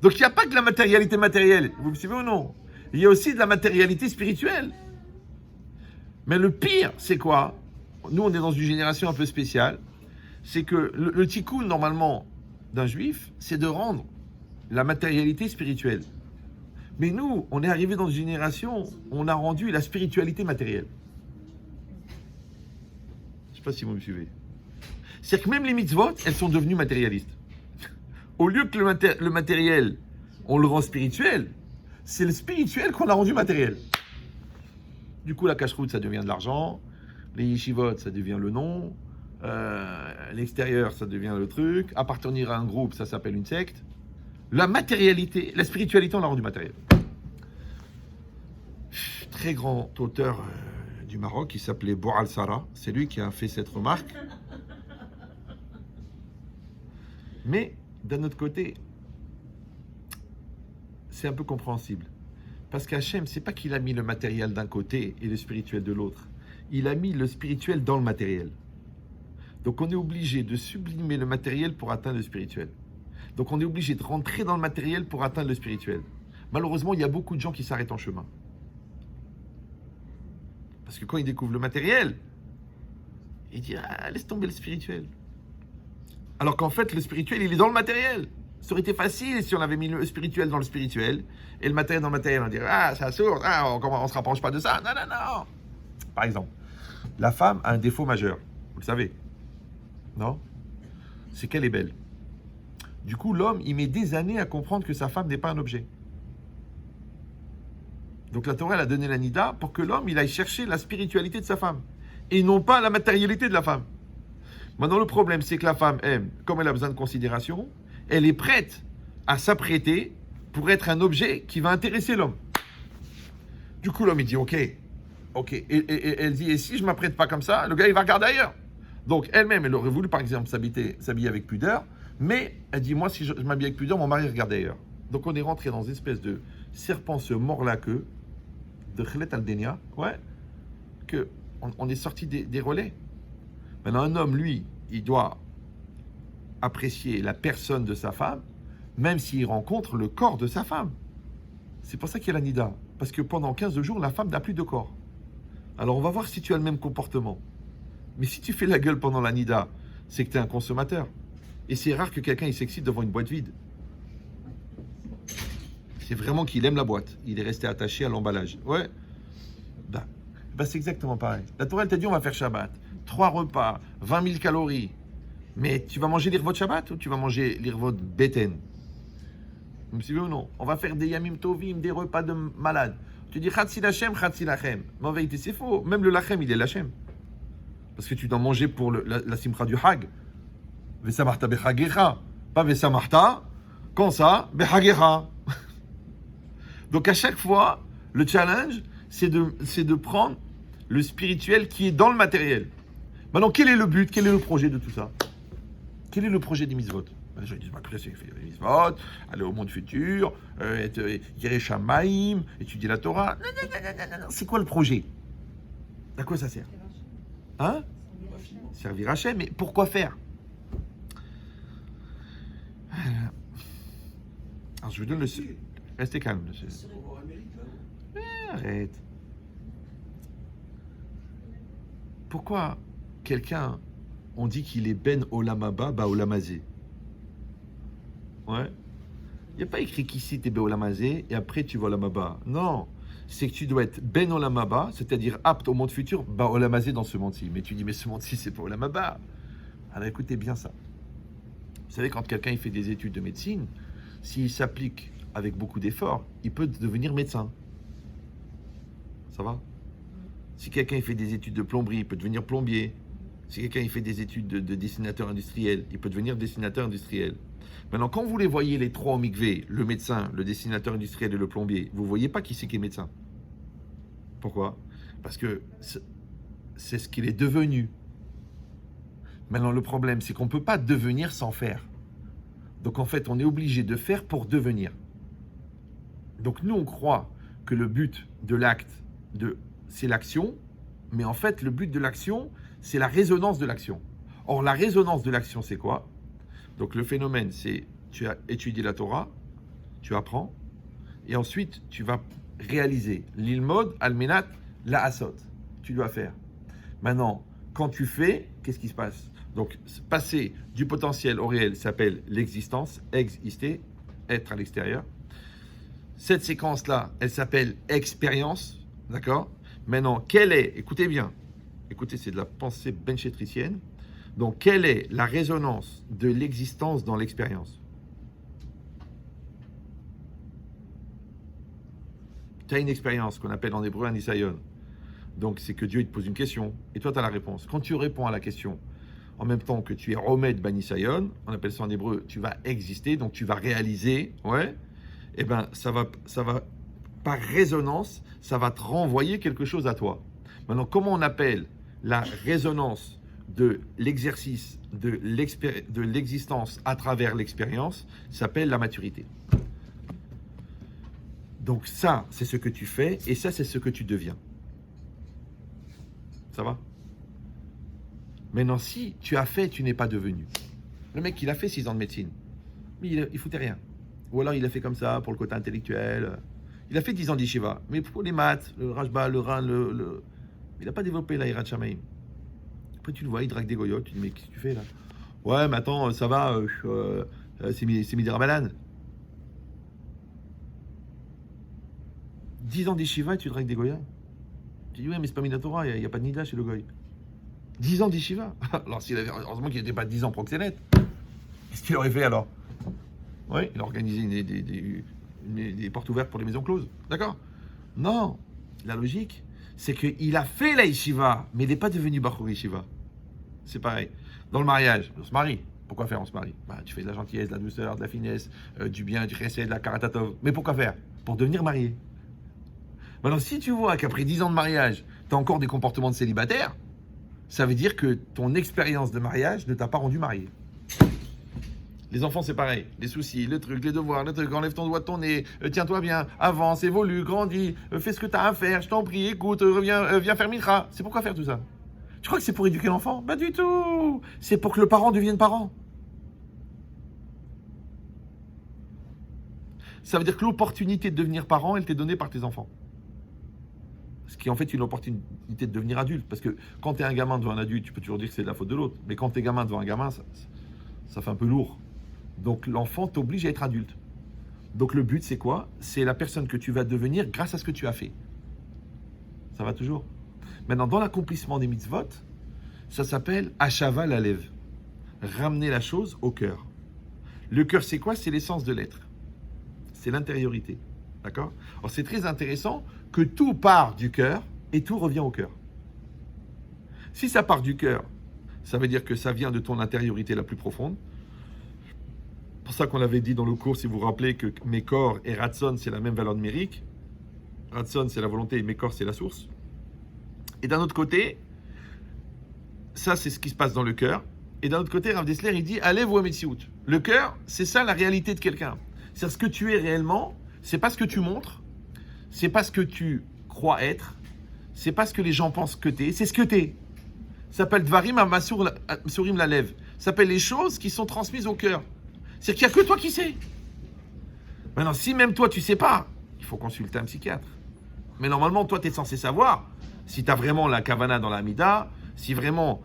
Donc il n'y a pas que de la matérialité matérielle, vous me suivez ou non? Il y a aussi de la matérialité spirituelle. Mais le pire, c'est quoi? Nous, on est dans une génération un peu spéciale. C'est que le tikkun, normalement, d'un juif, c'est de rendre la matérialité spirituelle. Mais nous, on est arrivé dans une génération où on a rendu la spiritualité matérielle. Je ne sais pas si vous me suivez. C'est-à-dire que même les mitzvot, elles sont devenues matérialistes. Au lieu que le matériel, on le rend spirituel, c'est le spirituel qu'on a rendu matériel. Du coup, la cache-route, ça devient de l'argent. Les yeshivot, ça devient le nom. L'extérieur, ça devient le truc. Appartenir à un groupe, ça s'appelle une secte. La matérialité, la spiritualité, on l'a rendu matériel. Très grand auteur du Maroc, qui s'appelait Boual Sara. C'est lui qui a fait cette remarque. Mais, d'un autre côté, c'est un peu compréhensible. Parce qu'Hachem, c'est pas qu'il a mis le matériel d'un côté et le spirituel de l'autre. Il a mis le spirituel dans le matériel. Donc on est obligé de sublimer le matériel pour atteindre le spirituel. Donc on est obligé de rentrer dans le matériel pour atteindre le spirituel. Malheureusement, il y a beaucoup de gens qui s'arrêtent en chemin. Parce que quand ils découvrent le matériel, ils disent « Ah, laisse tomber le spirituel ». Alors qu'en fait, le spirituel, il est dans le matériel. Ça aurait été facile si on avait mis le spirituel dans le spirituel et le matériel dans le matériel. On dirait « Ah, c'est sourd, ah, on se rapproche pas de ça. » Non, non, non. Par exemple, la femme a un défaut majeur. Vous le savez. Non? C'est qu'elle est belle. Du coup, l'homme, il met des années à comprendre que sa femme n'est pas un objet. Donc la Torah, elle a donné la nida pour que l'homme, il aille chercher la spiritualité de sa femme. Et non pas la matérialité de la femme. Maintenant, le problème, c'est que la femme aime, comme elle a besoin de considération, elle est prête à s'apprêter pour être un objet qui va intéresser l'homme. Du coup, l'homme, il dit, ok. Et elle dit, et si je ne m'apprête pas comme ça, le gars, il va regarder ailleurs. Donc, elle-même, elle aurait voulu, par exemple, s'habiller avec pudeur, mais elle dit, moi, si je m'habille avec pudeur, mon mari regarde ailleurs. Donc, on est rentré dans une espèce de serpent se mord la queue, de Khelet al-Denia, ouais, que on est sorti des relais. Maintenant, un homme, lui, il doit apprécier la personne de sa femme, même s'il rencontre le corps de sa femme. C'est pour ça qu'il y a la nida. Parce que pendant 15 jours, la femme n'a plus de corps. Alors, on va voir si tu as le même comportement. Mais si tu fais la gueule pendant la nida, c'est que tu es un consommateur. Et c'est rare que quelqu'un il s'excite devant une boîte vide. C'est vraiment qu'il aime la boîte. Il est resté attaché à l'emballage. Ouais. Bah, c'est exactement pareil. La Torah, elle t'a dit, on va faire Shabbat. 3 repas, 20 000 calories. Mais tu vas manger l'irvot Shabbat ou tu vas manger l'irvot Beten? Vous me suivez ou non? On va faire des yamim tovim, des repas de malades. Tu dis Chatzi lachem, Chatzi lachem. Mais en vérité, c'est faux. Même le lachem, il est lachem. Parce que tu dois manger pour la simcha du Hag. Vesamarta bechagecha. Pas vesamarta. Quand ça, bechagecha. Donc à chaque fois, le challenge, c'est de prendre le spirituel qui est dans le matériel. Maintenant, quel est le but? Quel est le projet de tout ça? Quel est le projet des mitzvot? Les gens disent, c'est faire des mitzvot, aller au monde futur, être Yerei Shamaim, étudier la Torah. Non. C'est quoi le projet? À quoi ça sert? Hein? Servir Hachem, mais pourquoi faire? Alors je vous donne le... Restez calme, monsieur. Arrête. Pourquoi quelqu'un, on dit qu'il est Ben Olamaba, Ba Olamazé? Ouais. Il n'y a pas écrit qu'ici tu es Ben Olamazé et après tu vas Olamaba. Non. C'est que tu dois être Ben Olamaba, c'est-à-dire apte au monde futur, Ba Olamazé dans ce monde-ci. Mais tu dis, mais ce monde-ci, c'est pas Olamaba. Alors écoutez bien ça. Vous savez, quand quelqu'un il fait des études de médecine, s'il s'applique avec beaucoup d'efforts, il peut devenir médecin. Ça va? Si quelqu'un il fait des études de plomberie, il peut devenir plombier. Si quelqu'un il fait des études de dessinateur industriel, il peut devenir dessinateur industriel. Maintenant, quand vous les voyez les trois au mikvé, le médecin, le dessinateur industriel et le plombier, vous ne voyez pas qui c'est qui est médecin. Pourquoi? Parce que c'est ce qu'il est devenu. Maintenant, le problème, c'est qu'on ne peut pas devenir sans faire. Donc, en fait, on est obligé de faire pour devenir. Donc, nous, on croit que le but de l'acte, c'est l'action, mais en fait, le but de l'action, c'est la résonance de l'action. Or, la résonance de l'action, c'est quoi? Donc, le phénomène, c'est tu as étudié la Torah, tu apprends, et ensuite tu vas réaliser. L'ilmod, almenat, la asot. Tu dois faire. Maintenant, quand tu fais, qu'est-ce qui se passe? Donc, passer du potentiel au réel s'appelle l'existence, exister, être à l'extérieur. Cette séquence-là, elle s'appelle expérience, d'accord? Maintenant, quelle est, écoutez bien, écoutez, c'est de la pensée benchetricienne. Donc, quelle est la résonance de l'existence dans l'expérience? Tu as une expérience qu'on appelle en hébreu un nisayon. Donc, c'est que Dieu il te pose une question et toi, tu as la réponse. Quand tu réponds à la question en même temps que tu es romed banisayon, on appelle ça en hébreu, tu vas exister, donc tu vas réaliser, ouais, et bien, ça va par résonance, ça va te renvoyer quelque chose à toi. Maintenant, comment on appelle la résonance de l'exercice, de l'existence à travers l'expérience? Ça s'appelle la maturité. Donc ça, c'est ce que tu fais, et ça, c'est ce que tu deviens. Ça va? Maintenant, si tu as fait, tu n'es pas devenu. Le mec, il a fait 6 ans de médecine, mais il foutait rien. Ou alors, il a fait comme ça, pour le côté intellectuel. Il a fait 10 ans d'Yeshiva, mais pour les maths, le Rajba, le Ran, il n'a pas développé la Hirat Shamaim. Après, tu le vois, il drague des goyotes, tu dis, mais qu'est-ce que tu fais là? Ouais, mais attends, ça va, c'est Midi Rabalan. 10 ans d'Yeshiva et tu dragues des goyas. Tu dis, ouais, mais c'est pas Minatora, il n'y a pas de Nida chez le goy. 10 ans d'Yeshiva. Alors, heureusement qu'il n'était pas 10 ans proxénète. Qu'est-ce qu'il aurait fait alors? Oui, il a organisé des portes ouvertes pour les maisons closes. D'accord? Non. La logique, c'est qu'il a fait la yeshiva, mais il n'est pas devenu Bachur yeshiva. C'est pareil. Dans le mariage, on se marie. Pourquoi faire? On se marie. Tu fais de la gentillesse, de la douceur, de la finesse, du bien, du chesed, de la karatatov. Mais pourquoi faire? Pour devenir marié. Maintenant, si tu vois qu'après 10 ans de mariage, tu as encore des comportements de célibataire, ça veut dire que ton expérience de mariage ne t'a pas rendu marié. Les enfants, c'est pareil. Les soucis, le truc, les devoirs, le truc, enlève ton doigt de ton nez, tiens-toi bien, avance, évolue, grandis, fais ce que tu as à faire, je t'en prie, écoute, viens faire mitra. C'est pourquoi faire tout ça? Tu crois que c'est pour éduquer l'enfant? Pas du tout. C'est pour que le parent devienne parent. Ça veut dire que l'opportunité de devenir parent, elle t'est donnée par tes enfants. Ce qui est en fait une opportunité de devenir adulte. Parce que quand tu es un gamin devant un adulte, tu peux toujours dire que c'est de la faute de l'autre. Mais quand tu es gamin devant un gamin, ça fait un peu lourd. Donc l'enfant t'oblige à être adulte. Donc le but c'est quoi? C'est la personne que tu vas devenir grâce à ce que tu as fait. Ça va toujours? Maintenant, dans l'accomplissement des mitzvot, ça s'appelle Hashava Lalev. Ramener la chose au cœur. Le cœur c'est quoi? C'est l'essence de l'être. C'est l'intériorité. D'accord? Alors c'est très intéressant que tout part du cœur et tout revient au cœur. Si ça part du cœur, ça veut dire que ça vient de ton intériorité la plus profonde. C'est pour ça qu'on l'avait dit dans le cours, si vous vous rappelez, que Mekor et Ratson, c'est la même valeur numérique. Ratson, c'est la volonté et Mekor, c'est la source. Et d'un autre côté, ça, c'est ce qui se passe dans le cœur. Et d'un autre côté, Rav Dessler, il dit, allez, vous Metsiout. Le cœur, c'est ça la réalité de quelqu'un. C'est ce que tu es réellement, c'est pas ce que tu montres, c'est pas ce que tu crois être, c'est pas ce que les gens pensent que t'es, c'est ce que t'es. Ça s'appelle Dvarim Masurim Lalev. Ça s'appelle les choses qui sont transmises au cœur. C'est-à-dire qu'il n'y a que toi qui sais. Maintenant, si même toi, tu ne sais pas, il faut consulter un psychiatre. Mais normalement, toi, tu es censé savoir si tu as vraiment la kavana dans la Hamida, si vraiment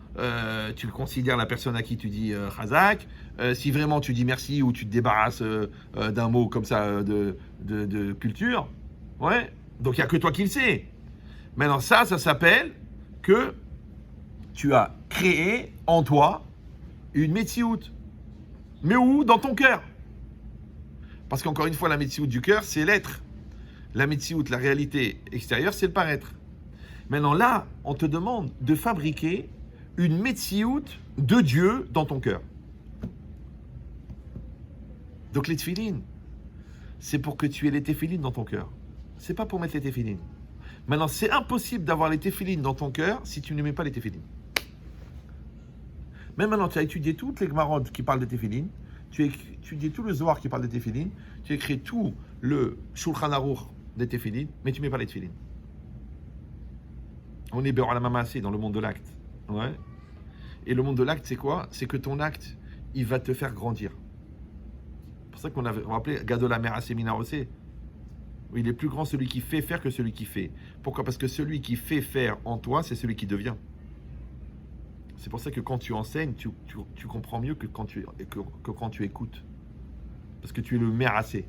tu considères la personne à qui tu dis Chazak, si vraiment tu dis merci ou tu te débarrasses d'un mot comme ça de culture. Ouais. Donc, il n'y a que toi qui le sais. Maintenant, ça s'appelle que tu as créé en toi une Metsiout. Mais où? Dans ton cœur. Parce qu'encore une fois, la Metsiout du cœur, c'est l'être. La Metsiout, la réalité extérieure, c'est le paraître. Maintenant, là, on te demande de fabriquer une Metsiout de Dieu dans ton cœur. Donc les téphilines, c'est pour que tu aies les téphilines dans ton cœur. C'est pas pour mettre les téphilines. Maintenant, c'est impossible d'avoir les téphilines dans ton cœur si tu ne mets pas les téphilines. Même maintenant, tu as étudié toutes les Gemarot qui parlent des téphilines, tu as étudié tout le Zohar qui parle des téphilines, tu as écrit tout le Shulchan Aruch des téphilines, mais tu ne mets pas les téphilines. On est Be'or Mamasé dans le monde de l'acte. Ouais. Et le monde de l'acte, c'est quoi? C'est que ton acte, il va te faire grandir. C'est pour ça qu'on avait rappelé Gadol Amer Asemina Ose. Oui, il est plus grand celui qui fait faire que celui qui fait. Pourquoi? Parce que celui qui fait faire en toi, c'est celui qui devient. C'est pour ça que quand tu enseignes, tu comprends mieux que quand tu écoutes. Parce que tu es le Meracé.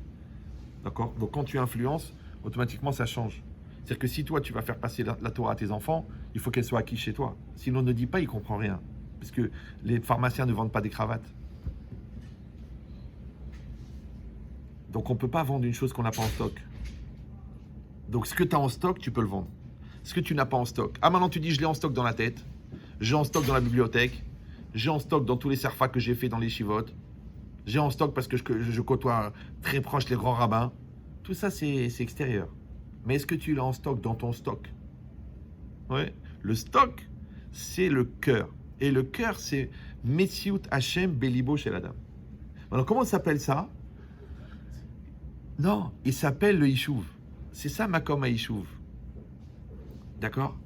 D'accord? Donc quand tu influences, automatiquement ça change. C'est-à-dire que si toi tu vas faire passer la Torah à tes enfants, il faut qu'elle soit acquise chez toi. Sinon ne dis pas, il ne comprend rien. Parce que les pharmaciens ne vendent pas des cravates. Donc on ne peut pas vendre une chose qu'on n'a pas en stock. Donc ce que tu as en stock, tu peux le vendre. Ce que tu n'as pas en stock. Ah, maintenant tu dis je l'ai en stock dans la tête, j'ai en stock dans la bibliothèque, j'ai en stock dans tous les serfas que j'ai fait dans les chivotes, j'ai en stock parce que je côtoie très proche les grands rabbins. Tout ça c'est extérieur. Mais est-ce que tu l'as en stock dans ton stock? Ouais. Le stock, c'est le cœur. Et le cœur, c'est Metsiout Hashem Belibo Shel Adam. Alors comment s'appelle ça? Non, il s'appelle le Yishuv. C'est ça Makom HaYishuv. D'accord?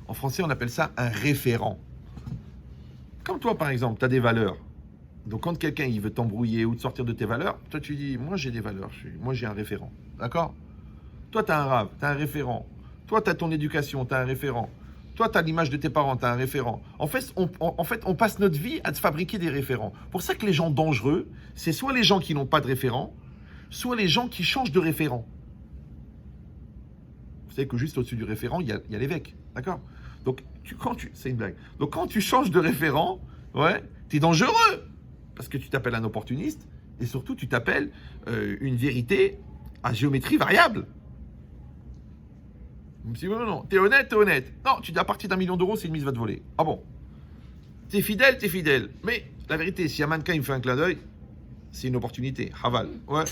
En français, on appelle ça un référent. Comme toi, par exemple, tu as des valeurs. Donc, quand quelqu'un il veut t'embrouiller ou te sortir de tes valeurs, toi, tu dis, moi, j'ai des valeurs. Moi, j'ai un référent. D'accord? Toi, tu as un rave, tu as un référent. Toi, tu as ton éducation, tu as un référent. Toi, tu as l'image de tes parents, tu as un référent. En fait, on passe notre vie à te fabriquer des référents. Pour ça que les gens dangereux, c'est soit les gens qui n'ont pas de référent, soit les gens qui changent de référent. Vous savez que juste au-dessus du référent, il y a l'évêque. D'accord? Donc, c'est une blague. Donc, quand tu changes de référent, ouais, tu es dangereux. Parce que tu t'appelles un opportuniste et surtout, tu t'appelles une vérité à géométrie variable. Vous me dites, non, t'es honnête, t'es honnête. Non, tu dis à partir d'1 million d'euros, c'est une mise va te voler. Ah bon? T'es fidèle, t'es fidèle. Mais la vérité, si un mannequin il me fait un clin d'œil, c'est une opportunité. Haval. Ouais.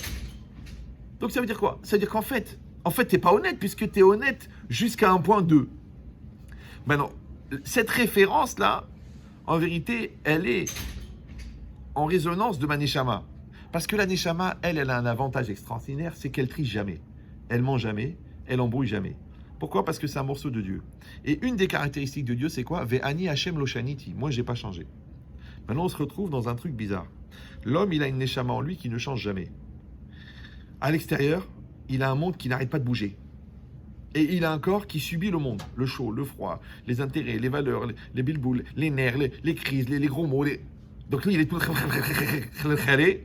Donc, ça veut dire quoi? Ça veut dire qu'en fait, t'es pas honnête puisque t'es honnête jusqu'à un point 2. Maintenant, cette référence-là, en vérité, elle est en résonance de ma Neshama. Parce que la Neshama, elle a un avantage extraordinaire, c'est qu'elle triche jamais. Elle ment jamais, elle embrouille jamais. Pourquoi? Parce que c'est un morceau de Dieu. Et une des caractéristiques de Dieu, c'est quoi? Ve'ani Hashem lo shaniti. Moi, j'ai pas changé. Maintenant, on se retrouve dans un truc bizarre. L'homme, il a une Neshama en lui qui ne change jamais. À l'extérieur, il a un monde qui n'arrête pas de bouger. Et il a un corps qui subit le monde, le chaud, le froid, les intérêts, les valeurs, les bilboules, les nerfs, les crises, les gros mots. Donc lui, il est tout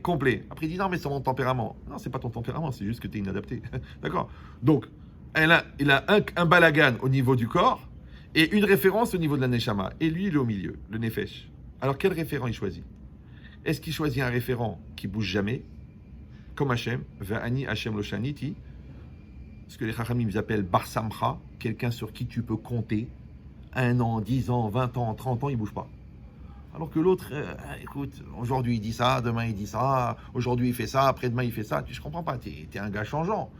complet. Après, il dit non, mais c'est mon tempérament. Non, c'est pas ton tempérament, c'est juste que tu es inadapté. D'accord? Donc, il a un balagan au niveau du corps et une référence au niveau de la Neshama. Et lui, il est au milieu, le Nefesh. Alors, quel référent il choisit? Est-ce qu'il choisit un référent qui bouge jamais, comme Hachem, Ve'ani Hachem lo shaniti, ce que les Chachamim appellent Bar Samcha, quelqu'un sur qui tu peux compter, 1 an, 10 ans, 20 ans, 30 ans, il ne bouge pas. Alors que l'autre, écoute, aujourd'hui il dit ça, demain il dit ça, aujourd'hui il fait ça, après-demain il fait ça, je ne comprends pas, tu es un gars changeant.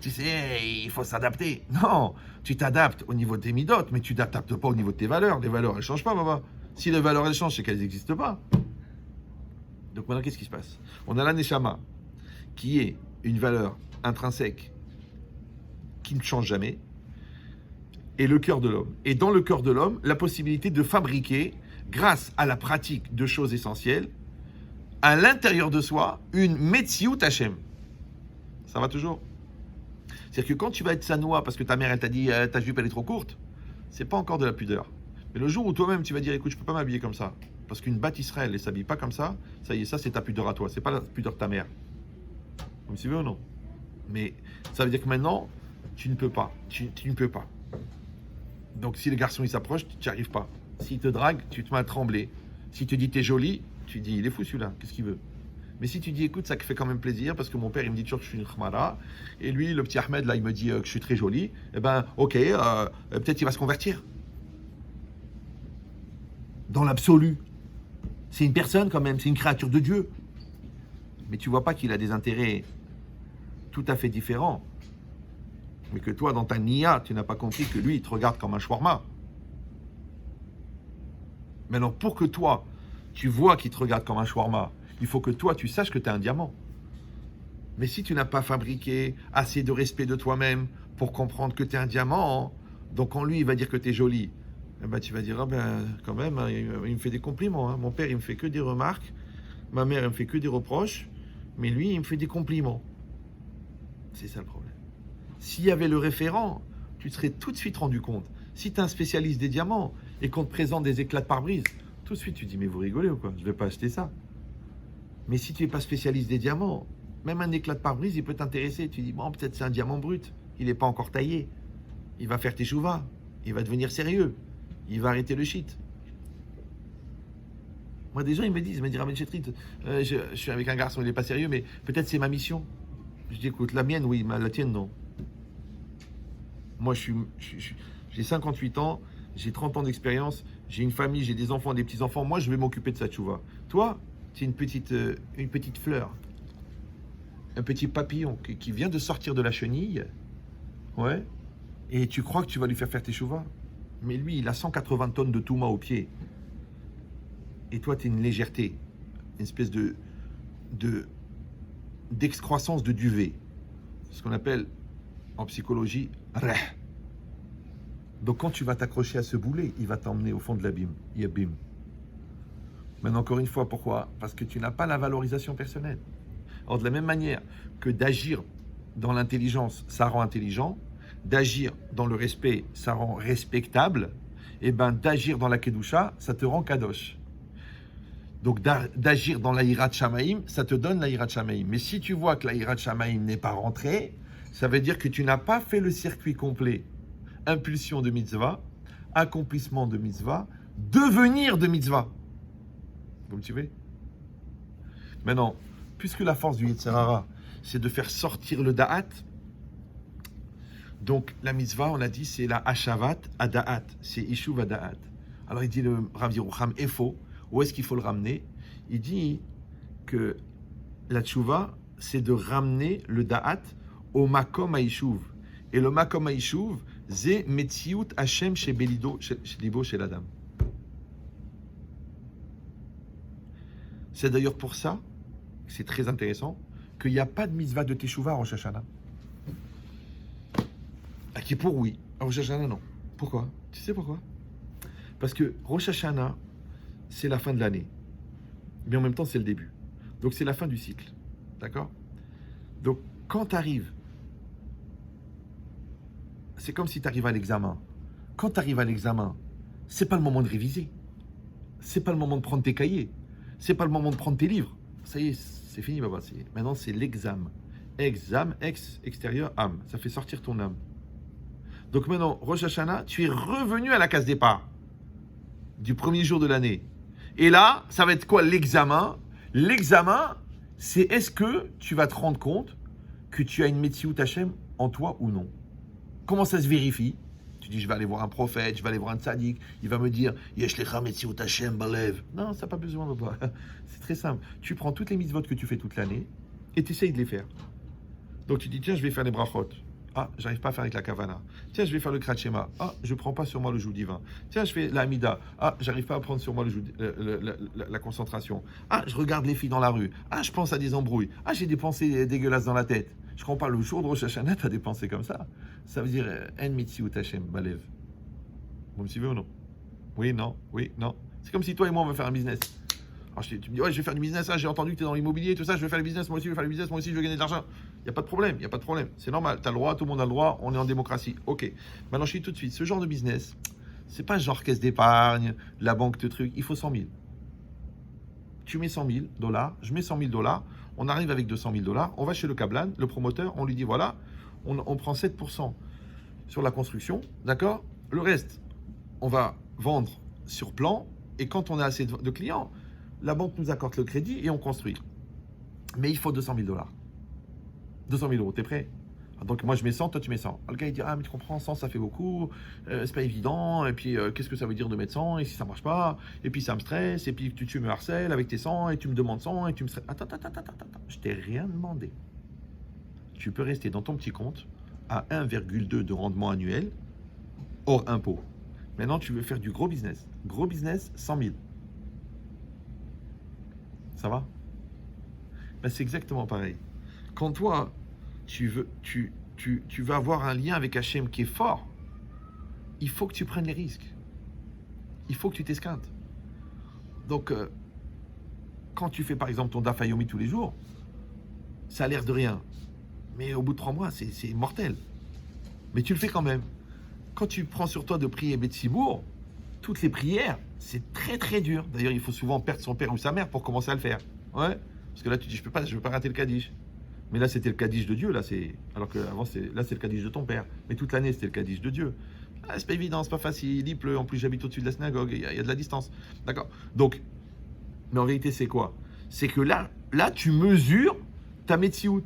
Tu sais, il faut s'adapter. Non, tu t'adaptes au niveau de tes midotes, mais tu ne t'adaptes pas au niveau de tes valeurs. Les valeurs, elles ne changent pas, papa. Si les valeurs, elles changent, c'est qu'elles n'existent pas. Donc maintenant, qu'est-ce qui se passe? On a la Neshama, qui est une valeur intrinsèque, qui ne change jamais, et le cœur de l'homme. Et dans le cœur de l'homme, la possibilité de fabriquer, grâce à la pratique de choses essentielles, à l'intérieur de soi, une Metsiout Hashem. Ça va toujours? C'est-à-dire que quand tu vas être sanoua parce que ta mère, elle t'a dit ta jupe, elle est trop courte, c'est pas encore de la pudeur. Mais le jour où toi-même, tu vas dire, écoute, je peux pas m'habiller comme ça, parce qu'une batte Israël, elle s'habille pas comme ça y est, ça, c'est ta pudeur à toi, c'est pas la pudeur de ta mère. Vous me suivez ou non? Mais ça veut dire que maintenant, tu ne peux pas. Tu ne peux pas. Donc, si le garçon, il s'approche, tu n'y arrives pas. S'il te drague, tu te mets à trembler. Si tu dis, t'es jolie, tu dis, il est fou celui-là, qu'est-ce qu'il veut? Mais si tu dis, écoute, ça fait quand même plaisir, parce que mon père, il me dit toujours que je suis une khmara, et lui, le petit Ahmed, là, il me dit que je suis très jolie, eh ben, ok, peut-être il va se convertir. Dans l'absolu. C'est une personne quand même, c'est une créature de Dieu. Mais tu vois pas qu'il a des intérêts tout à fait différents. Mais que toi, dans ta niya, tu n'as pas compris que lui, il te regarde comme un shawarma. Maintenant, pour que toi, tu vois qu'il te regarde comme un shawarma, il faut que toi, tu saches que tu es un diamant. Mais si tu n'as pas fabriqué assez de respect de toi-même pour comprendre que tu es un diamant, donc quand lui, il va dire que tu es jolie, eh ben, tu vas dire, ah ben, quand même, hein, il me fait des compliments. Hein. Mon père, il me fait que des remarques. Ma mère, elle me fait que des reproches. Mais lui, il me fait des compliments. C'est ça le problème. S'il y avait le référent, tu te serais tout de suite rendu compte. Si tu es un spécialiste des diamants et qu'on te présente des éclats de pare-brise, tout de suite tu dis mais vous rigolez ou quoi? Je ne vais pas acheter ça. Mais si tu n'es pas spécialiste des diamants, même un éclat de pare-brise, il peut t'intéresser. Tu dis bon, peut-être c'est un diamant brut, il n'est pas encore taillé. Il va faire tes chouvas, il va devenir sérieux, il va arrêter le shit. Moi, des gens, ils me disent Ramen Chetrit, je suis avec un garçon, il n'est pas sérieux, mais peut-être c'est ma mission. Je dis, écoute, la mienne, oui, la tienne, non. Moi, j'ai 58 ans, j'ai 30 ans d'expérience, j'ai une famille, j'ai des enfants, des petits-enfants. Moi, je vais m'occuper de ça, tu vois. Toi, tu es une petite fleur, un petit papillon qui vient de sortir de la chenille, ouais, et tu crois que tu vas lui faire tes chouvas. Mais lui, il a 180 tonnes de touma au pied. Et toi, tu es une légèreté, une espèce d'excroissance de duvet. Ce qu'on appelle en psychologie reh. Donc quand tu vas t'accrocher à ce boulet, il va t'emmener au fond de l'abîme. Yabim. Maintenant, encore une fois, pourquoi? Parce que tu n'as pas la valorisation personnelle. Alors, de la même manière que d'agir dans l'intelligence, ça rend intelligent, d'agir dans le respect, ça rend respectable, et bien d'agir dans la kedusha, ça te rend kadosh. Donc d'agir dans la hirat shamaim, ça te donne la hirat shamaim. Mais si tu vois que la hirat shamaim n'est pas rentrée, ça veut dire que tu n'as pas fait le circuit complet. Impulsion de mitzvah, accomplissement de mitzvah, devenir de mitzvah. Vous me suivez? Maintenant, puisque la force du Yetzer Hara, c'est de faire sortir le da'at, donc la mitzvah, on a dit, c'est la hashavat ada'at, c'est ishuv ada'at. Alors il dit le Rav Yerucham, Efo, où est-ce qu'il faut le ramener? Il dit que la tchouva, c'est de ramener le da'at au makom haïshuv. Et le makom haïshuv, c'est metziut Hashem chez Belido, chez Libo, chez l'Adam. C'est d'ailleurs pour ça, c'est très intéressant, qu'il n'y a pas de mitzvah de Teshuvah à Rosh Hashanah. À Kippour, oui. À Rosh Hashanah, non. Pourquoi? Tu sais pourquoi? Parce que Rosh Hashanah, c'est la fin de l'année. Mais en même temps, c'est le début. Donc, c'est la fin du cycle. D'accord? Donc, quand tu arrives, c'est comme si tu arrives à l'examen. Quand tu arrives à l'examen, c'est pas le moment de réviser. C'est pas le moment de prendre tes cahiers. C'est pas le moment de prendre tes livres. Ça y est, c'est fini, Baba. Maintenant, c'est l'examen. Exam, extérieur, âme. Ça fait sortir ton âme. Donc maintenant, Rosh Hashanah, tu es revenu à la case départ du premier jour de l'année. Et là, ça va être quoi l'examen? L'examen, c'est est-ce que tu vas te rendre compte que tu as une Metziut Hashem en toi ou non? Comment ça se vérifie? Tu dis, je vais aller voir un prophète, je vais aller voir un tzaddik, il va me dire, Yesh lecha Metziut Hashem balev. Non, ça n'a pas besoin, papa. C'est très simple. Tu prends toutes les mitzvot que tu fais toute l'année et tu essayes de les faire. Donc tu dis, tiens, je vais faire les brachot. Ah, j'arrive pas à faire avec la kavana. Tiens, je vais faire le kratchema. Ah, je prends pas sur moi le joug divin. Tiens, je fais la amida. Ah, j'arrive pas à prendre sur moi la concentration. Ah, je regarde les filles dans la rue. Ah, je pense à des embrouilles. Ah, j'ai des pensées dégueulasses dans la tête. Je comprends pas, le jour de Rosh Hashanah, t'as des pensées comme ça. Ça veut dire En mitziut Hashem balev. Vous me suivez ou non? Oui, non, oui, non. C'est comme si toi et moi on veut faire un business. Alors tu me dis, ouais, je vais faire du business, j'ai entendu que tu es dans l'immobilier, tout ça, je vais faire le business, moi aussi je vais faire le business, moi aussi je vais gagner de l'argent. Il n'y a pas de problème, c'est normal, tu as le droit, tout le monde a le droit, on est en démocratie. Ok, maintenant je dis tout de suite, ce genre de business, c'est pas genre caisse d'épargne, la banque de trucs, il faut 100 000. Tu mets 100 000 $, je mets 100 000 $, on arrive avec 200 000 $, on va chez le Kablan, le promoteur, on lui dit voilà, on prend 7% sur la construction, d'accord? Le reste, on va vendre sur plan, et quand on a assez de clients, la banque nous accorde le crédit et on construit. Mais il faut 200 000 $. 200 000 €, t'es prêt? Donc moi je mets 100, toi tu mets 100. Le gars il dit, ah mais tu comprends, 100 ça fait beaucoup, c'est pas évident, et puis qu'est-ce que ça veut dire de mettre 100, et si ça marche pas, et puis ça me stresse, et puis tu me harcèles avec tes 100, et tu me demandes 100, et tu me stresses. Attends, je t'ai rien demandé. Tu peux rester dans ton petit compte à 1,2 de rendement annuel, hors impôt. Maintenant tu veux faire du gros business. Gros business, 100 000. Ça va? Ben, c'est exactement pareil. Quand toi, tu veux avoir un lien avec Hachem qui est fort, il faut que tu prennes les risques. Il faut que tu t'esquintes. Donc, quand tu fais par exemple ton Daf Yomi tous les jours, Ça a l'air de rien. Mais au bout de 3 mois, c'est mortel. Mais tu le fais quand même. Quand tu prends sur toi de prier Betsibour, toutes les prières, c'est très très dur. D'ailleurs, il faut souvent perdre son père ou sa mère pour commencer à le faire. Ouais. Parce que là, tu dis, je peux pas rater le Kaddish. Mais là, c'était le Kaddish de Dieu. Alors qu'avant, c'est le Kaddish de ton père. Mais toute l'année, c'était le Kaddish de Dieu. Ah, c'est pas évident, c'est pas facile. Il pleut. En plus, j'habite au-dessus de la synagogue. Il y a de la distance. D'accord. Donc, mais en réalité, c'est quoi? C'est que là, tu mesures ta Metsiout.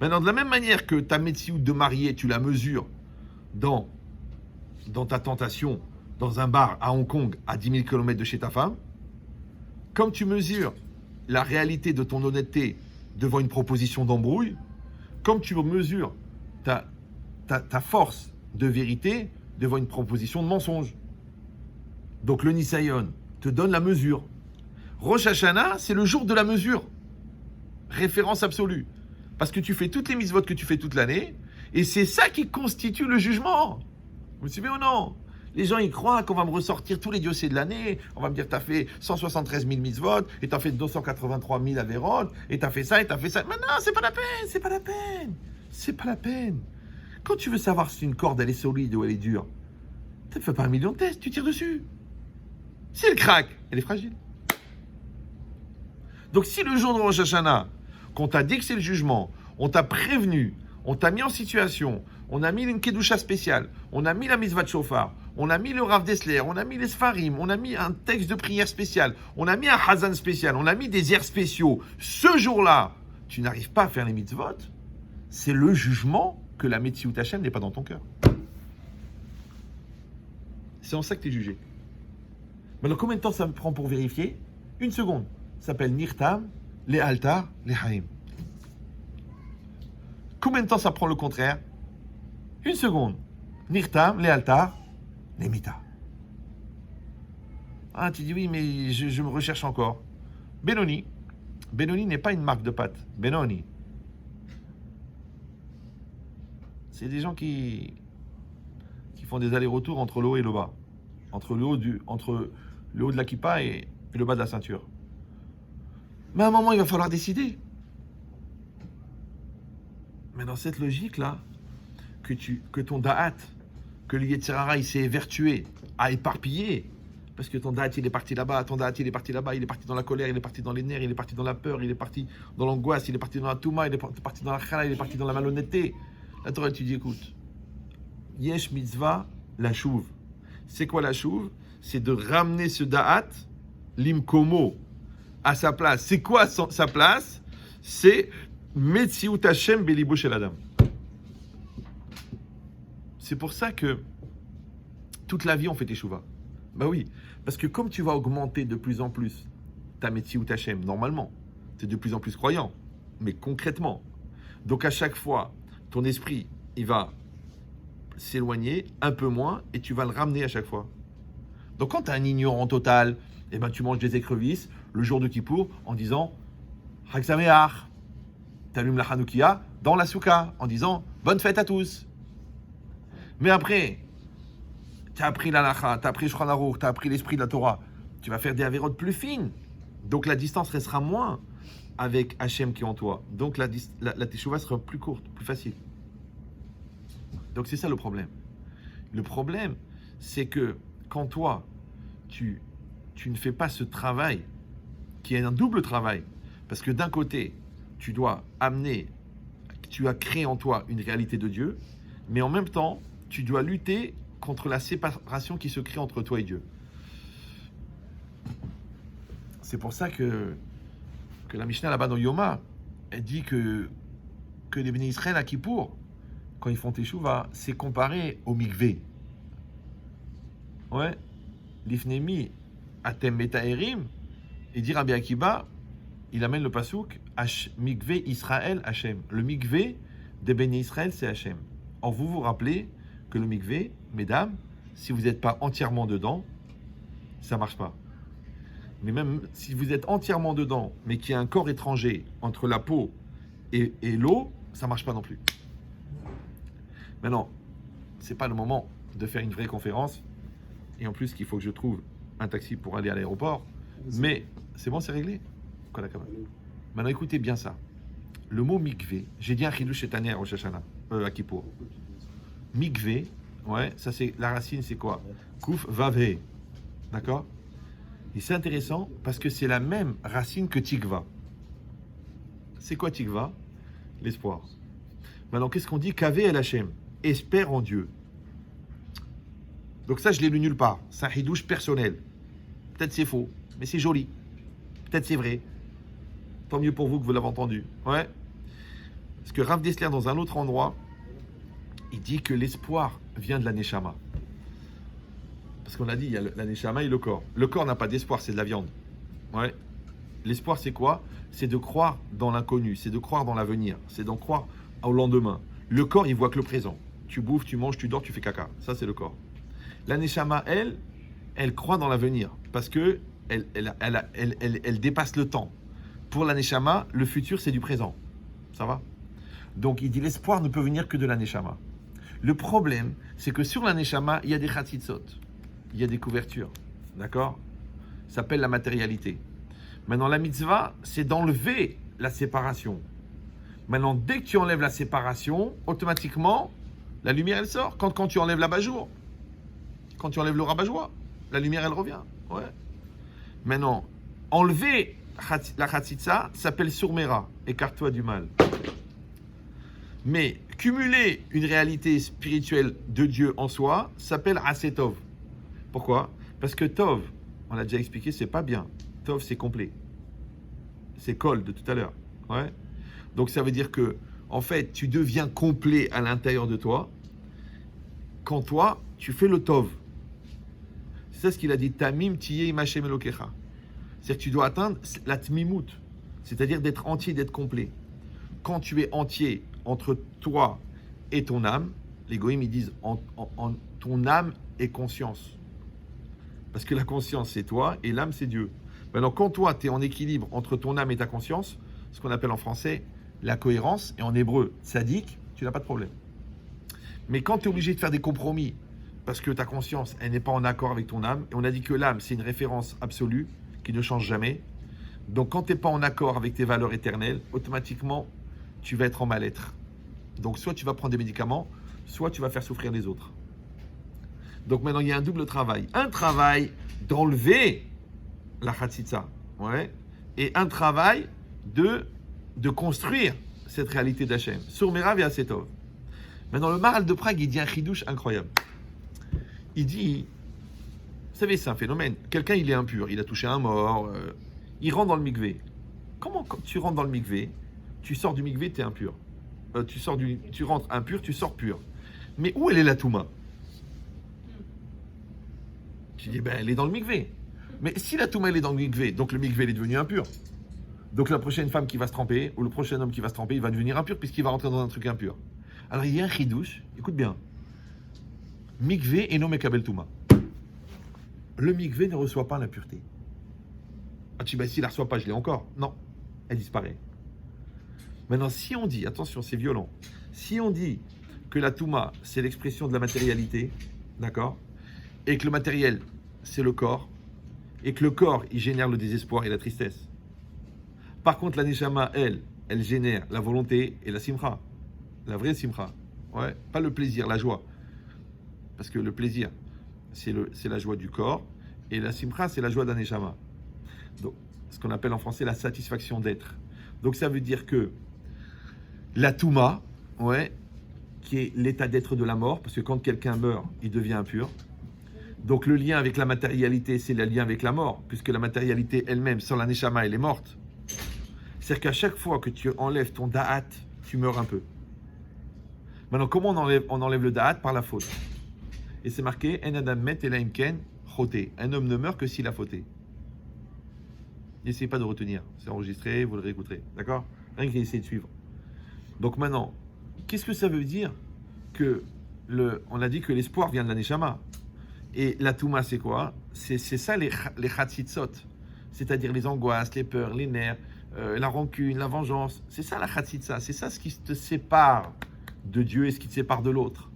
Maintenant, de la même manière que ta Metsiout de mariée, tu la mesures dans ta tentation, dans un bar à Hong Kong, à 10 000 km de chez ta femme, comme tu mesures la réalité de ton honnêteté devant une proposition d'embrouille, comme tu mesures ta force de vérité devant une proposition de mensonge. Donc le Nisayon te donne la mesure. Rosh Hashanah, c'est le jour de la mesure. Référence absolue. Parce que tu fais toutes les mitzvot que tu fais toute l'année, et c'est ça qui constitue le jugement. Vous me suivez ou non? Les gens, ils croient qu'on va me ressortir tous les diocèses de l'année. On va me dire, t'as fait 173 000 mitzvot, et t'as fait 283 000 avérotes, et t'as fait ça, et t'as fait ça. Mais non, c'est pas la peine, c'est pas la peine. C'est pas la peine. Quand tu veux savoir si une corde, elle est solide ou elle est dure, tu ne fais pas 1 million de tests, tu tires dessus. Si elle craque, elle est fragile. Donc si le jour de Rosh Hashanah, qu'on t'a dit que c'est le jugement, on t'a prévenu, on t'a mis en situation, on a mis une kedusha spéciale, on a mis la mitzvah de shofar, on a mis le Rav Dessler, on a mis les Sfarim, on a mis un texte de prière spécial, on a mis un Hazan spécial, on a mis des airs spéciaux. Ce jour-là, tu n'arrives pas à faire les mitzvot, c'est le jugement que la Metziut Hashem n'est pas dans ton cœur. C'est en ça que tu es jugé. Maintenant, combien de temps ça me prend pour vérifier? 1 seconde. Ça s'appelle Nirtam, les Altar, les Haïm. Combien de temps ça prend le contraire? 1 seconde. Nirtam, les Altar, les Mita. Ah, tu dis oui, mais je me recherche encore. Benoni. Benoni n'est pas une marque de pâte. Benoni. C'est des gens qui font des allers-retours entre le haut et le bas. Entre le haut de la kippa et le bas de la ceinture. Mais à un moment, il va falloir décider. Mais dans cette logique-là, que ton da'at, que le Yetzer Hara, il s'est évertué à éparpiller, parce que ton da'at, il est parti là-bas, ton da'at, il est parti là-bas, il est parti dans la colère, il est parti dans les nerfs, il est parti dans la peur, il est parti dans l'angoisse, il est parti dans la touma, il est parti dans la chala, il est parti dans la malhonnêteté. La Torah, tu dis, écoute, Yesh mitzvah, la chouve. C'est quoi la chouve? C'est de ramener ce da'at, l'imkomo, à sa place. C'est quoi sa place? C'est Metziut Hashem belibo shel adam. C'est pour ça que toute la vie, on fait teshuva. Bah oui, parce que comme tu vas augmenter de plus en plus ta Metziut Hashem, normalement, tu es de plus en plus croyant, mais concrètement. Donc à chaque fois, ton esprit, il va s'éloigner un peu moins et tu vas le ramener à chaque fois. Donc quand tu es un ignorant total, eh ben, tu manges des écrevisses le jour de Kippour en disant Chag Sameach. Tu allumes la Hanoukia dans la Souka en disant bonne fête à tous. Mais après, tu as appris la Lacha, tu as appris Shulchan Aruch, tu as appris l'esprit de la Torah. Tu vas faire des avérotes plus fines. Donc la distance restera moins avec Hachem qui est en toi. Donc la teshuva sera plus courte, plus facile. Donc c'est ça le problème. Le problème, c'est que quand toi, tu ne fais pas ce travail, qui est un double travail, parce que d'un côté, tu as créé en toi une réalité de Dieu, mais en même temps, tu dois lutter contre la séparation qui se crée entre toi et Dieu. C'est pour ça que la Mishnah là-bas dans Yoma, elle dit que les bénis Israël à Kippour, quand ils font teshuva, c'est comparé au mikvé. Ouais. L'ifnemi atem metaerim, et dit Rabbi Akiba, il amène le pasouk mikvé Israël Hachem. Le mikvé des bénis Israël, c'est Hachem. Or, vous vous rappelez que le mikvé, mesdames, si vous n'êtes pas entièrement dedans, ça ne marche pas. Mais même si vous êtes entièrement dedans, mais qu'il y a un corps étranger entre la peau et l'eau, ça ne marche pas non plus. Maintenant, ce n'est pas le moment de faire une vraie conférence. Et en plus, qu'il faut que je trouve un taxi pour aller à l'aéroport. Mais c'est bon, c'est réglé. Maintenant, écoutez bien ça. Le mot mikvé, j'ai dit un chidouche cette année à Rosh Hashanah, à Kippour. Mikvé, ouais, ça c'est, la racine c'est quoi? Kouf vavhe, d'accord? Et c'est intéressant parce que c'est la même racine que tikva. C'est quoi tikva? L'espoir. Maintenant, qu'est-ce qu'on dit? Kavé el Hashem, espère en Dieu. Donc ça, je l'ai lu nulle part. C'est un chidouche personnel. Peut-être c'est faux, mais c'est joli. Peut-être c'est vrai. Tant mieux pour vous que vous l'avez entendu. Ouais. Parce que Rav Dessler, dans un autre endroit, il dit que l'espoir vient de la Neshama. Parce qu'on a dit, il y a la Neshama et le corps. Le corps n'a pas d'espoir, c'est de la viande. Ouais. L'espoir, c'est quoi? C'est de croire dans l'inconnu, c'est de croire dans l'avenir, c'est d'en croire au lendemain. Le corps, il voit que le présent. Tu bouffes, tu manges, tu dors, tu fais caca. Ça, c'est le corps. La Neshama, elle croit dans l'avenir. Parce que elle dépasse le temps. Pour la Neshama, le futur, c'est du présent. Ça va? Donc, il dit, l'espoir ne peut venir que de la Neshama. Le problème, c'est que sur la Neshama, il y a des Khatzitzot. Il y a des couvertures, d'accord? Ça s'appelle la matérialité. Maintenant, la mitzvah, c'est d'enlever la séparation. Maintenant, dès que tu enlèves la séparation, automatiquement, la lumière, elle sort. Quand tu enlèves l'abat-jour, quand tu enlèves le rabat-joie, la lumière, elle revient. Ouais. Maintenant, enlever la khatzitza s'appelle surmera, écarte-toi du mal. Mais cumuler une réalité spirituelle de Dieu en soi s'appelle asetov. Pourquoi? Parce que Tov, on l'a déjà expliqué, c'est pas bien. Tov, c'est complet. C'est Kol de tout à l'heure. Ouais. Donc ça veut dire que, en fait, tu deviens complet à l'intérieur de toi quand toi, tu fais le Tov. C'est ça ce qu'il a dit. Tamim tiye imachem elokecha. C'est-à-dire que tu dois atteindre la tmimout, c'est-à-dire d'être entier, d'être complet. Quand tu es entier entre toi et ton âme, les goïms ils disent en ton âme et conscience. Parce que la conscience, c'est toi, et l'âme, c'est Dieu. Maintenant, quand toi, tu es en équilibre entre ton âme et ta conscience, ce qu'on appelle en français la cohérence, et en hébreu, tzaddik, tu n'as pas de problème. Mais quand tu es obligé de faire des compromis, parce que ta conscience, elle n'est pas en accord avec ton âme, et on a dit que l'âme, c'est une référence absolue, qui ne change jamais. Donc, quand tu n'es pas en accord avec tes valeurs éternelles, automatiquement, tu vas être en mal-être. Donc, soit tu vas prendre des médicaments, soit tu vas faire souffrir les autres. Donc maintenant, il y a un double travail. Un travail d'enlever la khatzitza, ouais, et un travail de construire cette réalité d'Hachem. Surmera via Setov. Maintenant, le Maharal de Prague, il dit un chidouche incroyable. Il dit, vous savez, c'est un phénomène. Quelqu'un, il est impur, il a touché un mort, il rentre dans le mikvé. Comment, quand tu rentres dans le mikvé, tu sors du mikvé, tu es impur. Tu rentres impur, tu sors pur. Mais où elle est la Touma? Tu dis, ben, elle est dans le mikvé. Mais si la Touma, elle est dans le mikvé, donc le mikvé, il est devenu impur. Donc la prochaine femme qui va se tremper, ou le prochain homme qui va se tremper, il va devenir impur, puisqu'il va rentrer dans un truc impur. Alors il y a un chidouche, écoute bien. Mikvé et non mekabel Touma. Le mikvé ne reçoit pas l'impureté. Ah, tu dis, ben, s'il ne la reçoit pas, je l'ai encore. Non, elle disparaît. Maintenant, si on dit, attention, c'est violent, si on dit que la Touma, c'est l'expression de la matérialité, d'accord, et que le matériel, c'est le corps, et que le corps, il génère le désespoir et la tristesse. Par contre, la Neshama, elle génère la volonté et la simcha, la vraie simcha, ouais, pas le plaisir, la joie. Parce que le plaisir, c'est la joie du corps, et la simcha, c'est la joie d'un Neshama. Donc, ce qu'on appelle en français la satisfaction d'être. Donc, ça veut dire que la Touma, ouais, qui est l'état d'être de la mort, parce que quand quelqu'un meurt, il devient impur. Donc le lien avec la matérialité, c'est le lien avec la mort, puisque la matérialité elle-même, sans la Neshama, elle est morte. C'est-à-dire qu'à chaque fois que tu enlèves ton da'at, tu meurs un peu. Maintenant, comment on enlève le da'at? Par la faute. Et c'est marqué, En adam met elaim ken choté. Un homme ne meurt que s'il a fauté. N'essayez pas de retenir. C'est enregistré, vous le réécouterez. D'accord? Rien qu'à essayer de suivre. Donc maintenant, qu'est-ce que ça veut dire que on a dit que l'espoir vient de la Neshama. Et la Touma, c'est quoi? C'est ça les Khatzitzot. C'est-à-dire les angoisses, les peurs, les nerfs, la rancune, la vengeance. C'est ça la Khatzitza. C'est ça ce qui te sépare de Dieu et ce qui te sépare de l'autre.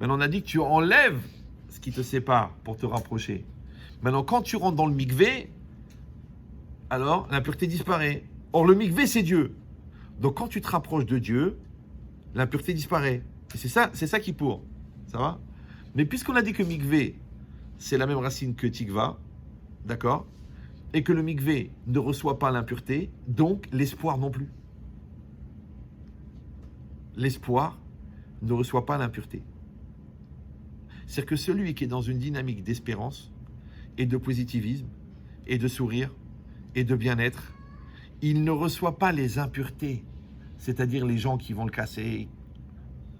Maintenant, on a dit que tu enlèves ce qui te sépare pour te rapprocher. Maintenant, quand tu rentres dans le mikvé, alors l'impureté disparaît. Or, le mikvé, c'est Dieu. Donc quand tu te rapproches de Dieu, l'impureté disparaît. Et c'est ça qui pour. Ça va? Mais puisqu'on a dit que mikvé, c'est la même racine que tikva, d'accord? Et que le mikvé ne reçoit pas l'impureté, donc l'espoir non plus. L'espoir ne reçoit pas l'impureté. C'est-à-dire que celui qui est dans une dynamique d'espérance et de positivisme et de sourire et de bien-être, il ne reçoit pas les impuretés, c'est-à-dire les gens qui vont le casser,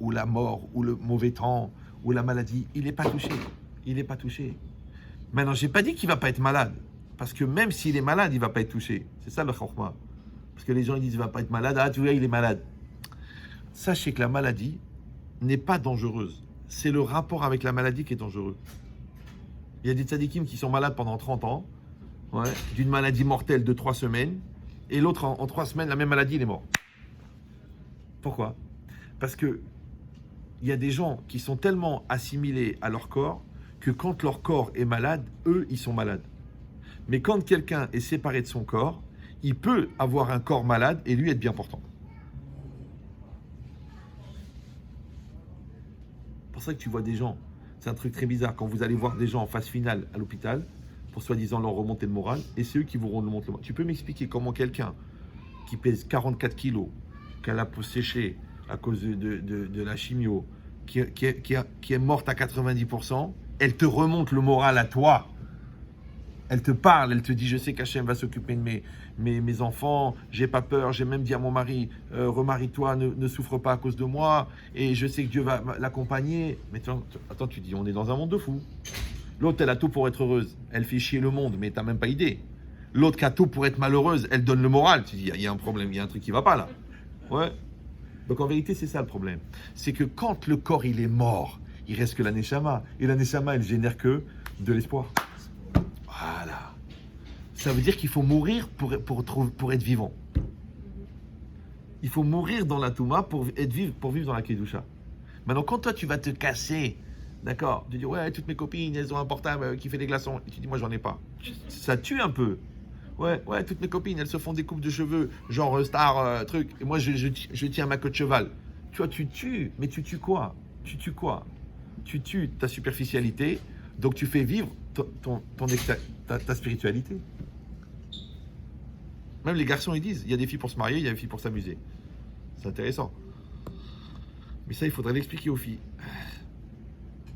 ou la mort, ou le mauvais temps, ou la maladie. Il n'est pas touché. Il n'est pas touché. Maintenant, je n'ai pas dit qu'il ne va pas être malade, parce que même s'il est malade, il ne va pas être touché. C'est ça le chokma. Parce que les gens ils disent qu'il ne va pas être malade. Ah, tu vois, il est malade. Sachez que la maladie n'est pas dangereuse. C'est le rapport avec la maladie qui est dangereux. Il y a des tzadikim qui sont malades pendant 30 ans, ouais, d'une maladie mortelle de 3 semaines, et l'autre, en 3 semaines, la même maladie, il est mort. Pourquoi? Parce que il y a des gens qui sont tellement assimilés à leur corps que quand leur corps est malade, eux, ils sont malades. Mais quand quelqu'un est séparé de son corps, il peut avoir un corps malade et lui être bien portant. C'est pour ça que tu vois des gens, c'est un truc très bizarre, quand vous allez voir des gens en phase finale à l'hôpital, pour soi-disant leur remonter le moral, et c'est eux qui vous remontent le moral. Tu peux m'expliquer comment quelqu'un qui pèse 44 kilos, qui a la peau séchée à cause de la chimio, qui est morte à 90%, elle te remonte le moral à toi. Elle te parle, elle te dit, je sais qu'Hachem va s'occuper de mes enfants, j'ai pas peur, j'ai même dit à mon mari, remarie-toi, ne souffre pas à cause de moi, et je sais que Dieu va l'accompagner. Mais attends, tu dis, on est dans un monde de fous. L'autre, elle a tout pour être heureuse, elle fait chier le monde, mais t'as même pas idée. L'autre qui a tout pour être malheureuse, elle donne le moral. Tu dis, il y a un problème, il y a un truc qui va pas là. Ouais. Donc en vérité, c'est ça le problème. C'est que quand le corps, il est mort, il reste que la neshama. Et la neshama, elle génère que de l'espoir. Voilà. Ça veut dire qu'il faut mourir pour être vivant. Il faut mourir dans la Touma pour vivre dans la Kedusha. Maintenant, quand toi, tu vas te casser, d'accord, tu dis, ouais, toutes mes copines, elles ont un portable qui fait des glaçons. Et tu dis, moi, j'en ai pas. Ça tue un peu. Ouais, toutes mes copines, elles se font des coupes de cheveux, genre star, truc. Et moi, je tiens ma queue de cheval. Tu vois, tu tues. Mais tu tues quoi? Tu tues ta superficialité. Donc, tu fais vivre ta spiritualité. Même les garçons, ils disent, il y a des filles pour se marier, il y a des filles pour s'amuser. C'est intéressant. Mais ça, il faudrait l'expliquer aux filles.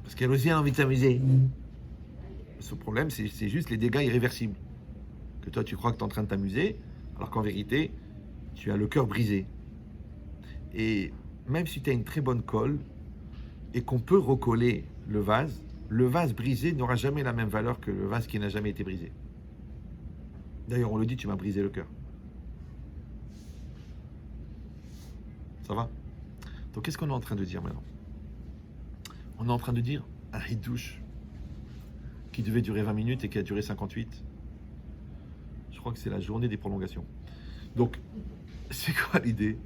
Parce qu'elles aussi ont envie de s'amuser. Ce problème, c'est juste les dégâts irréversibles. Que toi, tu crois que tu es en train de t'amuser, alors qu'en vérité, tu as le cœur brisé. Et même si tu as une très bonne colle, et qu'on peut recoller le vase brisé n'aura jamais la même valeur que le vase qui n'a jamais été brisé. D'ailleurs, on le dit, tu m'as brisé le cœur. Ça va? Donc, qu'est-ce qu'on est en train de dire maintenant? On est en train de dire un hidouche qui devait durer 20 minutes et qui a duré 58. Je crois que c'est la journée des prolongations. Donc, c'est quoi l'idée?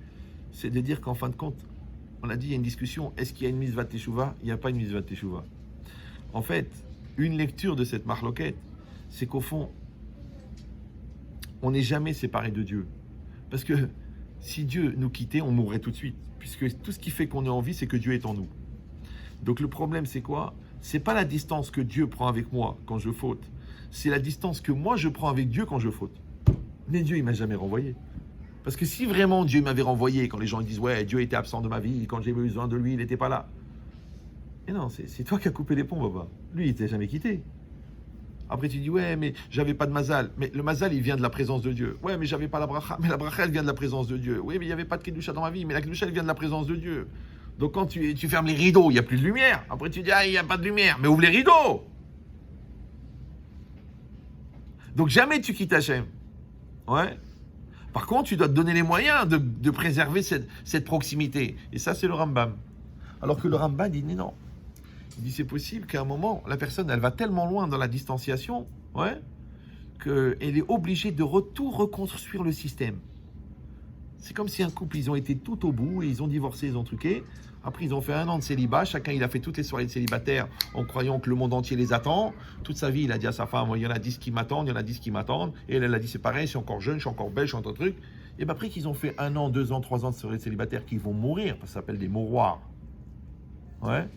C'est de dire qu'en fin de compte, on a dit, il y a une discussion, est-ce qu'il y a une mitzvah teshuva? Il n'y a pas une mitzvah teshuva. En fait, une lecture de cette marloquette, c'est qu'au fond, on n'est jamais séparé de Dieu. Parce que si Dieu nous quittait, on mourrait tout de suite. Puisque tout ce qui fait qu'on est en vie, c'est que Dieu est en nous. Donc le problème, c'est quoi? C'est pas la distance que Dieu prend avec moi quand je faute. C'est la distance que moi, je prends avec Dieu quand je faute. Mais Dieu, il m'a jamais renvoyé. Parce que si vraiment Dieu m'avait renvoyé, quand les gens disent « Ouais, Dieu était absent de ma vie, quand j'ai besoin de lui, il n'était pas là. » Mais non, c'est toi qui as coupé les ponts, Baba. Lui, il t'a jamais quitté. Après, tu dis « Ouais, mais j'avais pas de mazal. » Mais le mazal, il vient de la présence de Dieu. « Ouais, mais j'avais pas la bracha. » Mais la bracha, elle vient de la présence de Dieu. « Oui, mais il n'y avait pas de kedusha dans ma vie. » Mais la kedusha, elle vient de la présence de Dieu. Donc quand tu fermes les rideaux, il n'y a plus de lumière. Après, tu dis « Ah, il n'y a pas de lumière. » Mais ouvre les rideaux. Donc jamais tu quittes Hachem. Ouais. Par contre, tu dois te donner les moyens de préserver cette proximité. Et ça, c'est le Rambam. Alors que le Rambam dit non. Il dit c'est possible qu'à un moment, la personne, elle va tellement loin dans la distanciation, ouais, qu'elle est obligée de tout reconstruire le système. C'est comme si un couple, ils ont été tout au bout et ils ont divorcé, ils ont truqué. Après, ils ont fait 1 an de célibat. Chacun, il a fait toutes les soirées de célibataire en croyant que le monde entier les attend. Toute sa vie, il a dit à sa femme, il y en a 10 qui m'attendent, il y en a 10 qui m'attendent. Et elle a dit, c'est pareil, je suis encore jeune, je suis encore belle, je suis encore truc. Et bien après qu'ils ont fait 1 an, 2 ans, 3 ans de célibataire, qu'ils vont mourir, parce que ça s'appelle des mouroirs. Ouais.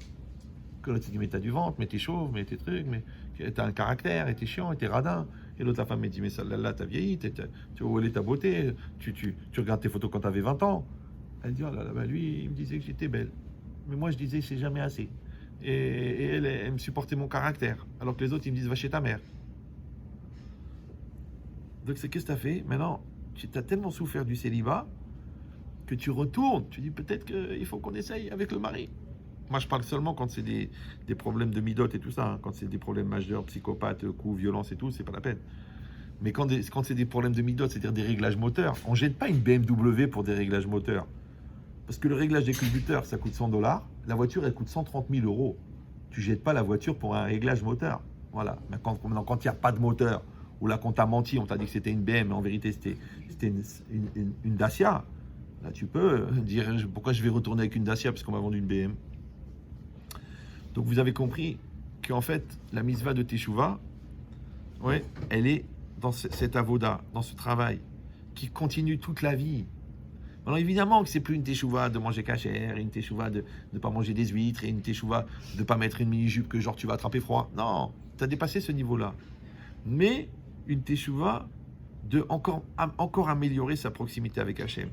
Que l'autre dit, mais t'as du ventre, mais t'es chauve, mais t'es truc, mais t'as un caractère, et t'es chiant, et t'es radin. Et l'autre, la femme, me dit, mais celle-là, t'as vieilli, tu vois où elle est ta beauté, tu regardes tes photos quand t'avais 20 ans. Elle dit, oh là là, bah lui, il me disait que j'étais belle. Mais moi, je disais, c'est jamais assez. Et elle me supportait mon caractère. Alors que les autres, ils me disent, va chez ta mère. Donc, c'est qu'est-ce que t'as fait? Maintenant, tu as tellement souffert du célibat que tu retournes. Tu dis, peut-être qu'il faut qu'on essaye avec le mari. Moi, je parle seulement quand c'est des problèmes de midot et tout ça. Hein. Quand c'est des problèmes majeurs, psychopathes, coups, violence et tout, c'est pas la peine. Mais quand c'est des problèmes de midot, c'est-à-dire des réglages moteurs, on ne jette pas une BMW pour des réglages moteurs. Parce que le réglage des culbuteurs, ça coûte $100. La voiture, elle coûte 130 000 €. Tu ne jettes pas la voiture pour un réglage moteur. Voilà. Mais quand il n'y a pas de moteur, ou là, qu'on t'a menti, on t'a dit que c'était une BM, mais en vérité, c'était une Dacia. Là, tu peux dire, pourquoi je vais retourner avec une Dacia parce qu'on m'a vendu une BM. Donc, vous avez compris qu'en fait, la mitzvah de Teshuvah, ouais, elle est dans cet avoda, dans ce travail, qui continue toute la vie. Alors évidemment que c'est plus une teshuva de manger cachère, une teshuva de ne pas manger des huîtres, et une teshuva de ne pas mettre une mini-jupe que genre tu vas attraper froid. Non, tu as dépassé ce niveau-là. Mais une teshuva de encore améliorer sa proximité avec Hachem.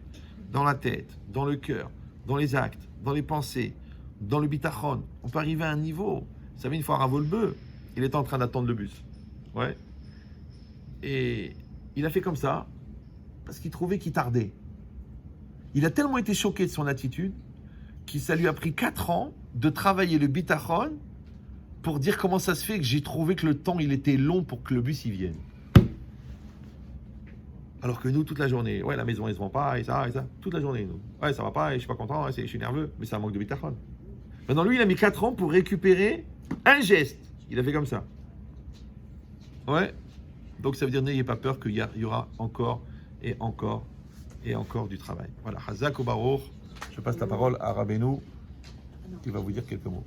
Dans la tête, dans le cœur, dans les actes, dans les pensées, dans le bitachon. On peut arriver à un niveau. Vous savez, une fois Rav Wolbe, il était en train d'attendre le bus. Ouais. Et il a fait comme ça parce qu'il trouvait qu'il tardait. Il a tellement été choqué de son attitude que ça lui a pris 4 ans de travailler le bitachon pour dire comment ça se fait que j'ai trouvé que le temps il était long pour que le bus y vienne. Alors que nous, toute la journée, ouais, la maison elle se vend pas, et ça, toute la journée, nous. Ouais, ça va pas, et je suis pas content, je suis nerveux, mais c'est un manque de bitachon. Maintenant, lui, il a mis 4 ans pour récupérer un geste. Il a fait comme ça. Ouais. Donc ça veut dire n'ayez pas peur qu'il y aura encore et encore et encore du travail. Voilà. Hazak ou Baruch. Je passe la parole à Rabbeinu qui va vous dire quelques mots.